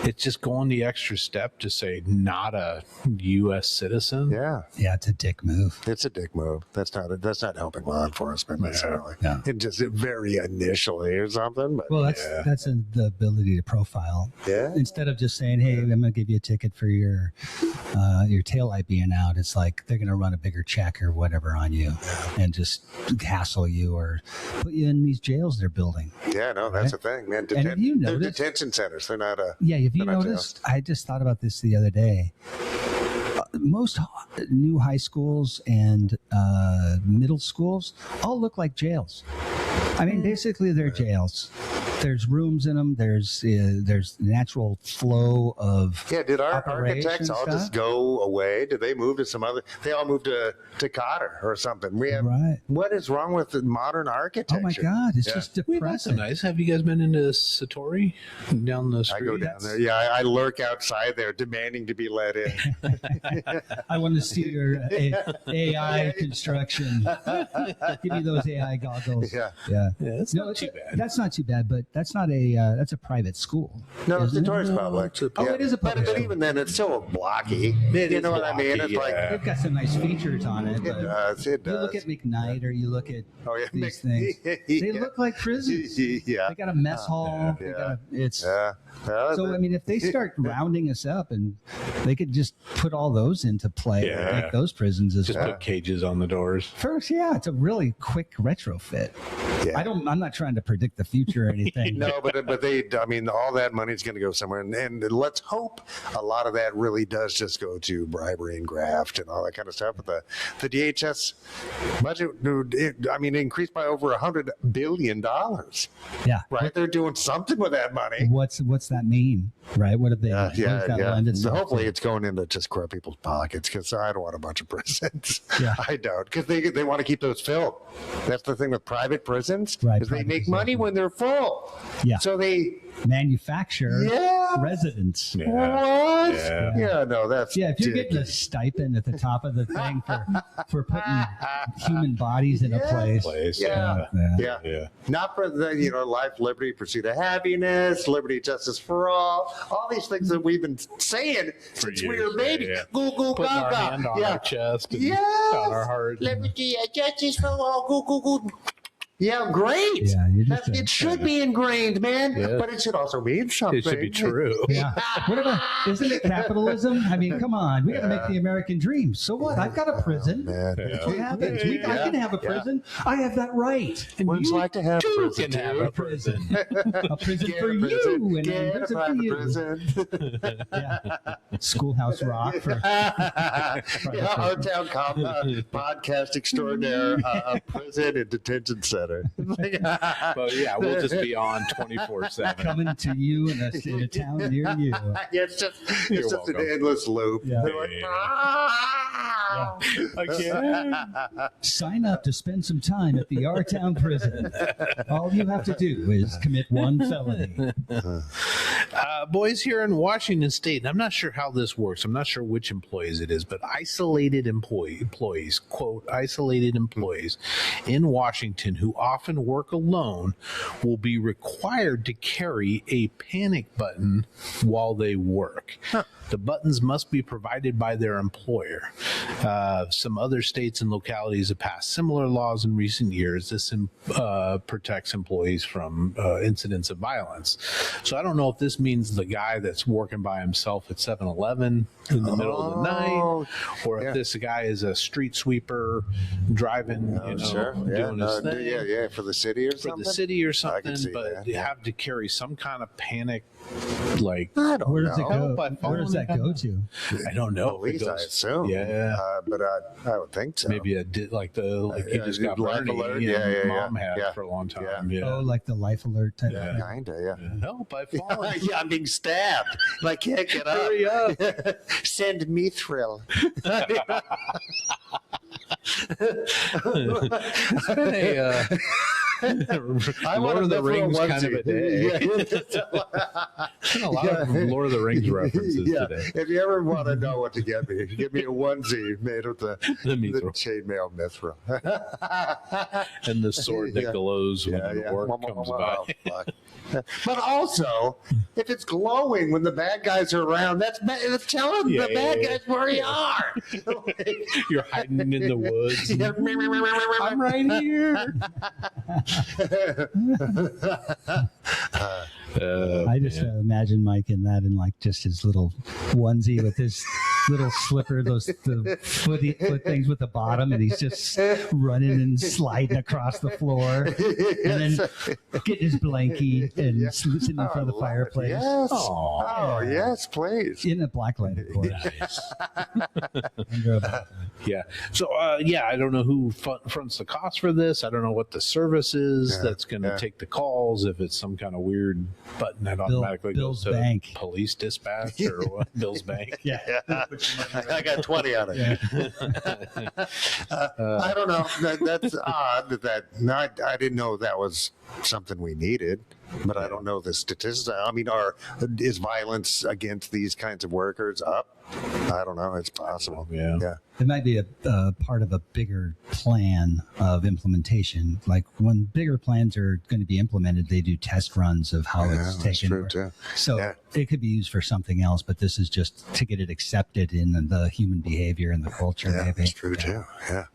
it's just going the extra step to say not a U.S. citizen. Yeah, Yeah, it's a dick move. it's a dick move. That's not helping law enforcement necessarily. Yeah. It just very initially or something. But Well, that's the ability to profile. yeah, Instead of just saying, "Hey, I'm going to give you a ticket for your taillight being out," it's like they're going to run a bigger check or whatever on you and just hassle you or put you in these jails they're building. yeah, no, that's the thing, man. And have you They're noticed- detention centers. They're not a. Yeah, have you They're not noticed? I just thought about this the other day. Most new high schools and middle schools all look like jails. I mean, basically, they're jails. There's rooms in them. There's natural flow of Yeah, did our operation architects all stuff. just go away? Did they move to some other? They all moved to Cotter or something. We have. Right. What is wrong with the modern architecture? Oh my God, it's Yeah. just We've had some depressing. nice. Have you guys been into Satori down the I street? go down there. Yeah, I lurk outside there, demanding to be let in. I want to see your AI construction. Give me those AI goggles. Yeah. Yeah. Yeah, it's No, not too bad. That's not too bad, but that's not that's a private school. No, it's isn't the it? tourist public. Oh, it is a public But school. even then, it's still blocky. It You is know what I mean? blocky, It's like yeah. They've got some nice features on it. it But does. It you does. look at McKnight or you look at Oh yeah, these things. They look like prisons. Yeah. They got a mess hall. They yeah. got it's Yeah. Well, so. I mean, if they start rounding us up, and they could just put all those into play, Yeah. like those prisons as Just well. put cages on the doors. First, yeah, it's a really quick retrofit. Yeah. I'm not trying to predict the future or anything. No, but they, I mean, all that money's going to go somewhere, and let's hope a lot of that really does just go to bribery and graft and all that kind of stuff. But the DHS budget, I mean, increased by over $100 billion. Yeah. Right, they're doing something with that money. What's that mean? Right? What have they? what does that lend itself Hopefully, to? it's going into just corrupt people's pockets because I don't want a bunch of prisons. Yeah. I don't, because they want to keep those filled. That's the thing with private prisons, Right, is they private make prisons. money when they're full. Yeah. So they, Manufacture. yeah, residents. What? Yeah. Yeah, no, that's Yeah, if you're getting a ridiculous. stipend at the top of the thing for putting human bodies in a place. Yeah. Yeah. Yeah. Not for the, life, liberty, pursuit of happiness, liberty, justice for all these things that we've been saying since we years, were babies. yeah. Goo, goo, Putting our gaga. hand on our chest and Yes. on our heart. Liberty, justice for all. Goo, goo, goo. Yeah, great. Yeah, you're just It should be ingrained, man. Yeah. But it should also mean something. It should be true. Yeah. What about, isn't it capitalism? I mean, come on. We got to make the American dream. So what? I've got a prison. Man. Yeah. What happens? I can have a prison. I have that right. Wouldn't you like to have a You prison can have too? a prison. A prison Get for a you prison. and Get a a prison for private you. prison. Yeah. Schoolhouse Rock for Yeah, our town podcast extraordinaire, a prison and detention center. But yeah, we'll just be on 24/7. coming to you in a town near you. It's just You're an welcome. endless loop. Yeah. They're like, Yeah. Again. Sign up to spend some time at the R-Town prison. All you have to do is commit one felony. Boys, here in Washington State, and I'm not sure how this works. I'm not sure which employees it is, but isolated employees, quote, isolated employees in Washington who often work alone will be required to carry a panic button while they work. The buttons must be provided by their employer. Some other states and localities have passed similar laws in recent years. This protects employees from incidents of violence. So I don't know if this means the guy that's working by himself at 7-Eleven in the middle of the night, or if this guy is a street sweeper driving, doing his thing. Yeah, for the city or For something. the city or I something, can see but that, you yeah. have to carry some kind of panic, like I don't Where does it know. go? Where does that go to? I don't know. Police, It I goes- assume. Yeah. But I would think so. Maybe like you just got Life Bernie, alert. Mom had Yeah. for a long Yeah. time. Yeah. Oh, like the life alert type Yeah. of thing. Kinda, yeah. Help! I've fallen. Yeah, I'm being stabbed. I can't get up. Hurry up! Send me thrill. It's been a Lord of the Rings kind of a day. Been a lot of Lord of the Rings references today. If you ever want to know what to get me, give me a onesie made of the mithril. chainmail mithril. And the sword that glows when an orc comes by. Fuck. But also, if it's glowing when the bad guys are around, that's telling the bad guys where you are. You're hiding in the woods. Yeah. I'm right here. I just imagine Mike in that in like just his little onesie with his little slipper, the foot things with the bottom, and he's just running and sliding across the floor, and then getting his blankie and sitting in front of the fireplace. Yes. Aw. Oh, yes, please. In a black light, of course. Under a black light. Yeah. So, I don't know who fronts the cost for this. I don't know what the service is that's going to take the calls. If it's some kind of weird button that automatically Bill's goes to Bank. police dispatch or what? Bill's Bank. Yeah. I got 20 on it. I don't know. That's odd. I didn't know that was something we needed, but I don't know the statistics. I mean, is violence against these kinds of workers up? I don't know. It's possible. Yeah. It might be a part of a bigger plan of implementation. Like when bigger plans are going to be implemented, they do test runs of how it's that's taken. true, too. So Yeah. it could be used for something else, but this is just to get it accepted in the human behavior and the culture. Yeah, maybe. that's true too. Yeah.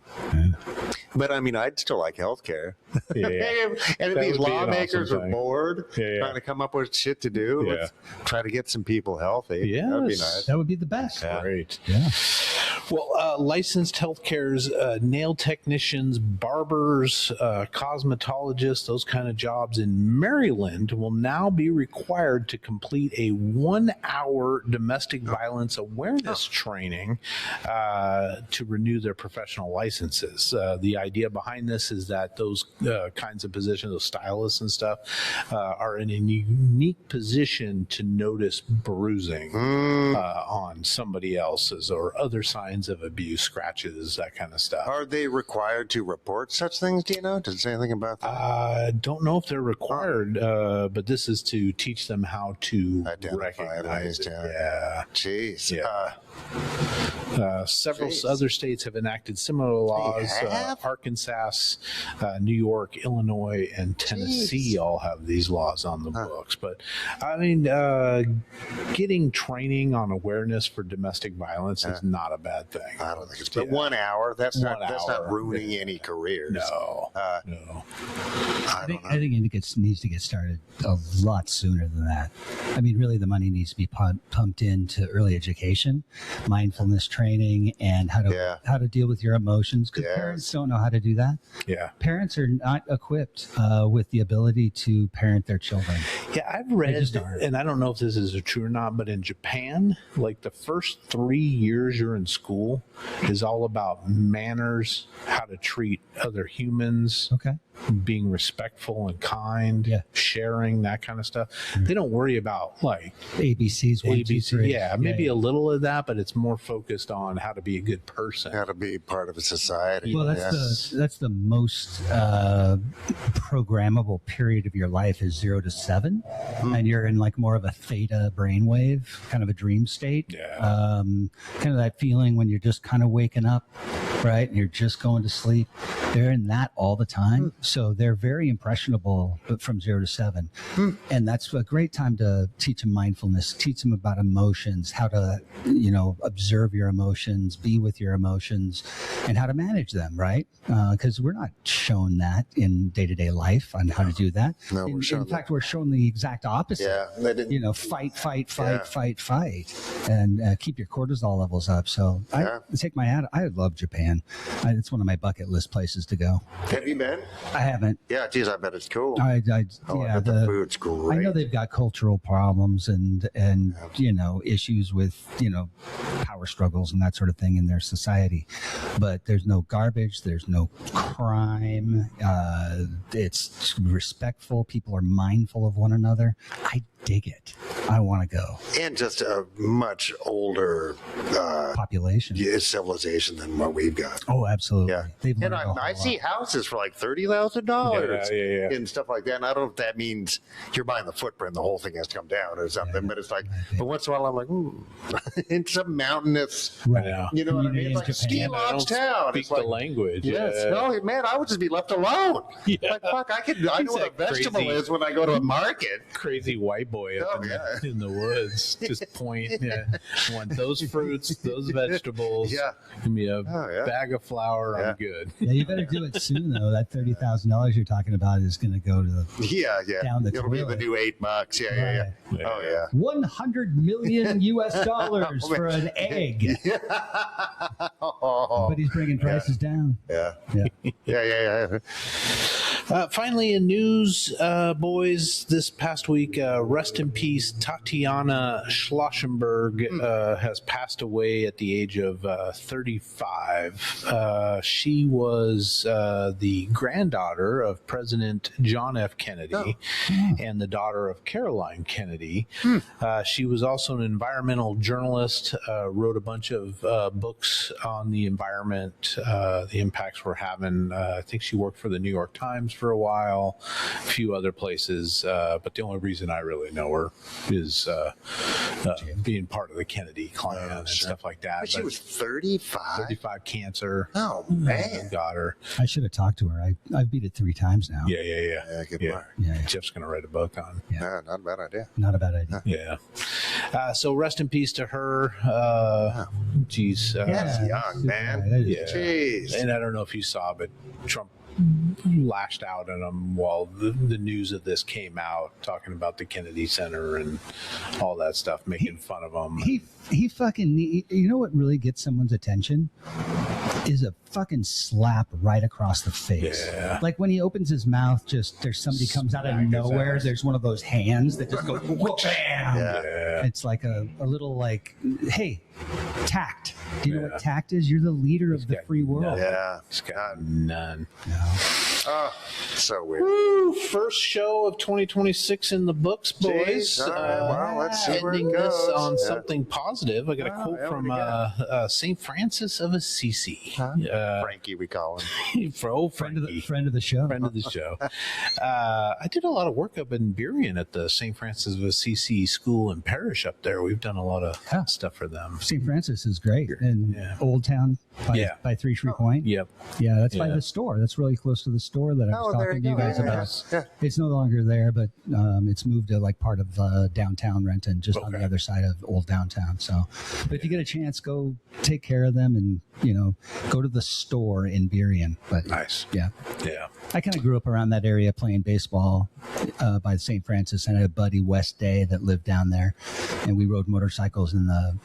But I mean, I'd still like healthcare. Yeah. And if That these would be an lawmakers awesome are thing. bored, Yeah. trying to come up with shit to do, let's try to get some people healthy. That'd be Yes. nice. That would be the best. Great. Yeah. Well, licensed healthcare's nail technicians, barbers, cosmetologists, those kind of jobs in Maryland will now be required to complete a 1-hour domestic violence awareness training to renew their professional licenses. The idea behind this is that those kinds of positions, those stylists and stuff, are in a unique position to notice bruising on somebody else's or other signs signs of abuse, scratches, that kind of stuff. Are they required to report such things? Do you know? Does it say anything about that? I don't know if they're required, but this is to teach them how to Identify recognize it, it. yeah. Yeah. Jeez. Yeah. Several Jeez. other states have enacted similar laws. have? Arkansas, New York, Illinois, and Tennessee Jeez. all have these laws on the books. But I mean, getting training on awareness for domestic violence is not a bad thing. I don't think it's but 1 hour. That's not 1 that's not hour. ruining any careers. No, no. I don't know. I think it needs to get started a lot sooner than that. I mean, really, the money needs to be pumped into early education, mindfulness training, and how to deal with your emotions. Because Yes. parents don't know how to do that. Yeah. Parents are not equipped with the ability to parent their children. Yeah, I've read, just aren't. and I don't know if this is true or not, but in Japan, like the first 3 years you're in school is all about manners, how to treat other humans, Okay. being respectful and kind, Yeah. sharing, that kind of stuff. They don't worry about like ABCs, 1, 2, 3. Yeah, maybe a little of that, but it's more focused on how to be a good person. Got to be part of a society. Well, that's the most programmable period of your life is 0 to 7, and you're in like more of a theta brainwave, kind of a dream state. Yeah. Kind of that feeling when you're just kind of waking up, right? And you're just going to sleep. They're in that all the time, so they're very impressionable from 0 to 7, and that's a great time to teach them mindfulness, teach them about emotions, how to observe your emotions, be with your emotions, and how to manage them, right? Because we're not shown that in day-to-day life on how to do that. No, we're shown in fact, we're shown the exact opposite. Yeah, they didn't- Fight, Yeah. fight, and keep your cortisol levels up. So I take my hat. I love Japan. It's one of my bucket list places to go. Have you been? I haven't. Yeah, geez, I bet it's cool. I bet the food's I great. know they've got cultural problems and issues with power struggles and that sort of thing in their society, but there's no garbage, there's no crime. It's respectful. People are mindful of one another. I dig it. I want to go. And just a much older Population. civilization than what we've got. Oh, absolutely. Yeah. They've And learned a whole I see lot. houses for like $30,000 Yeah. and stuff like that. And I don't know if that means you're buying the footprint, the whole thing has to come down or something. But it's like, but once in a while, I'm like, it's some mountainous, Right. Yeah. you know what I mean? Community It's like in ski Japan. I lodge don't town. speak It's the like, language. yes. Yeah. No, man, I would just be left alone. Yeah. Like, fuck, I know what a that vegetable crazy- is when I go to a market. Crazy white boy up Oh, in the woods. Just point. Yeah. I want those fruits, those vegetables. Yeah. Give me a yeah. bag of flour. Yeah. I'm good. Yeah, you better do it soon, though. That $30,000 you're talking about is going to go to the Yeah. Down the It'll be the toilet. new $8. Yeah. Right. Oh, yeah. 100 million US dollars Oh, man. for an egg. Oh, But he's bringing prices down. yeah. Yeah. Yeah. Finally, in news, boys, this past week, rest in peace, Tatiana Schlossenberg has passed away at the age of 35. She was the granddaughter of President John F. Kennedy and the daughter of Caroline Kennedy. She was also an environmental journalist, wrote a bunch of books on the environment, the impacts we're having. I think she worked for the New York Times for a while, a few other places, but the only reason I really know her is being part of the Kennedy clan and stuff like that. But she But was 35. 35 cancer. Oh, man. Got her. I should have talked to her. I've beat it 3 times now. Yeah. Yeah, good work. Yeah. Jeff's going to write a book on. Yeah, not a bad idea. Not a bad idea. Yeah. So rest in peace to her. Geez. That's Yeah, young, super man. guy. That is- Yeah. Jeez. And I don't know if you saw, but Trump lashed out at him while the news of this came out, talking about the Kennedy Center and all that stuff, making fun of him. He fucking, you know what really gets someone's attention? Is a fucking slap right across the face. Yeah. Like when he opens his mouth, just there's somebody comes out of Smack his nowhere. ass. There's one of those hands that just goes whoop, bam. Yeah. Yeah. It's like a little like, hey, Tact. Do you know what tact is? You're the leader of the free world. Yeah. It's got none. Oh, so weird. Woo, first show of 2026 in the books, boys. Jeez, all right, well, let's see where it ending this goes. on Yeah. something positive. I got a quote yeah, from what do St. Francis of Assisi. Frankie, we call him. Frankie. Friend of the show. Friend of the show. I did a lot of work up in Burien at the St. Francis of Assisi school and parish up there. We've done a lot of stuff for them. St. Francis is great. In Old Town by Three Tree Point. Yep. Yeah, that's by the store. That's really close to the store that I was there talking to you go. guys Yeah, about. yeah. It's no longer there, but it's moved to like part of downtown Renton, just on the other side of old downtown. So, but if you get a chance, go take care of them and, go to the store in Burien. But Nice. yeah. Yeah. I kind of grew up around that area playing baseball by St. Francis, and I had a buddy, West Day, that lived down there, and we rode motorcycles in the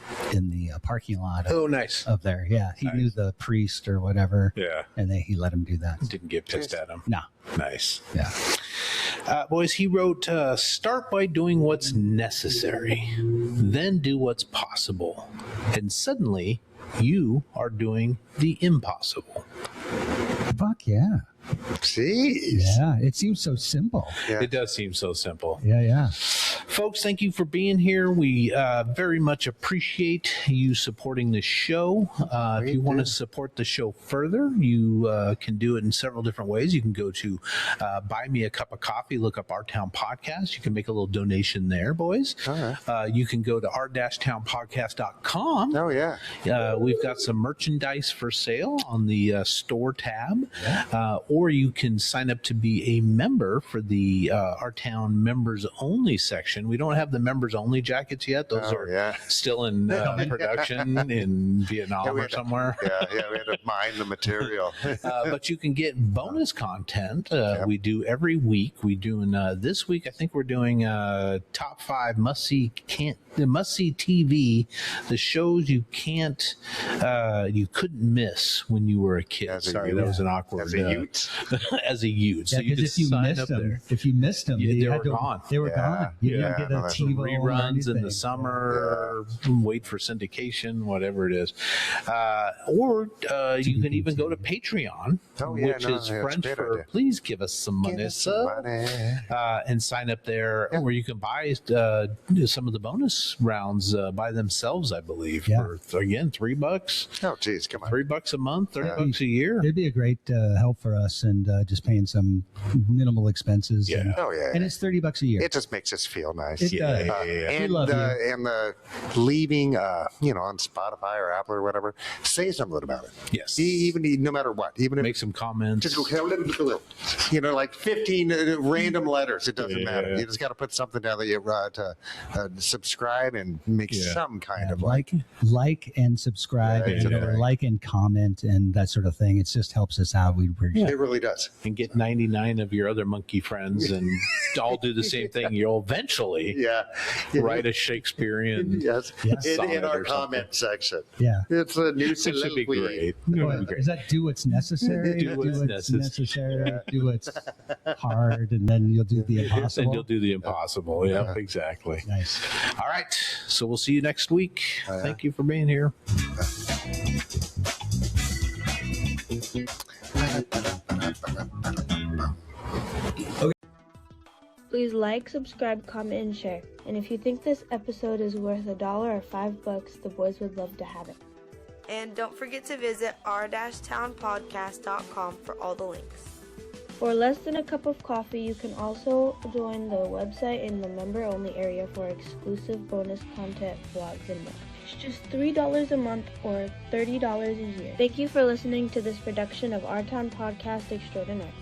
parking lot Oh, nice. of there. Yeah, he knew the priest or whatever, Yeah. and he let him do that. Didn't get pissed at him. No, Nice. yeah, Boys, he wrote, start by doing what's necessary, then do what's possible. And suddenly, you are doing the impossible. fuck yeah, Jeez. yeah. It seems so simple. Yeah. It does seem so simple. Yeah. Folks, thank you for being here. We very much appreciate you supporting the show. If you want to support the show further, you can do it in several different ways. You can go to Buy Me a Cup of Coffee, look up Our Town Podcast. You can make a little donation there, boys. All right. You can go to our-townpodcast.com. Oh, yeah. We've got some merchandise for sale on the store tab, or you can sign up to be a member for the Our Town members only section. We don't have the members only jackets yet; those are still in production in Vietnam or somewhere. Yeah, we had to mine the material. But you can get bonus content. We do every week. We doing this week. I think we're doing top 5 must see TV, the shows you couldn't miss when you were a kid. As a Sorry, youth. that was an awkward. As a youth. As a youth. Yeah, So you because just sign up there. if you missed them, Yeah, they were gone. They were gone. You didn't get a no, that's TiVo or Reruns in anything. the summer, wait for syndication, whatever it is. Or you can even go to Patreon, which is French for idea. please give us some money, and sign up there, where you can buy some of the bonus rounds by themselves, I believe, for, again, $3. Oh, geez, come on. $3 a month, $30 a year. It'd be a great help for us, and just paying some minimal expenses. Yeah. And, Oh, yeah. and it's $30 a year. It just makes us feel nice. It does. And, We love you. and the leaving, on Spotify or Apple or whatever, say something about it. Yes. Even no matter what. Even if Make some comments. just go, like 15 random letters. It doesn't matter. You just got to put something down that you to subscribe and make some kind of like and subscribe, Yeah, and like and comment and that sort of thing. It just helps us out. We appreciate It really does. and get 99 of your other monkey friends and all do the same thing. You'll eventually write a Shakespearean Yes. sonnet In our or something. comment section. Yeah. It's a new It should be soliloquy. great. It would be great. Is that do what's necessary? Do what's necessary. Do what's hard, and then you'll do the impossible. And you'll do the impossible. Yep, exactly. Nice. All right. So we'll see you next week. Thank you for being here. Please like, subscribe, comment, and share. And if you think this episode is worth $1 or $5, the boys would love to have it. And don't forget to visit our-townpodcast.com for all the links. For less than a cup of coffee, you can also join the website in the member-only area for exclusive bonus content, vlogs, and more. It's just $3 a month or $30 a year. Thank you for listening to this production of Our Town Podcast Extraordinaire.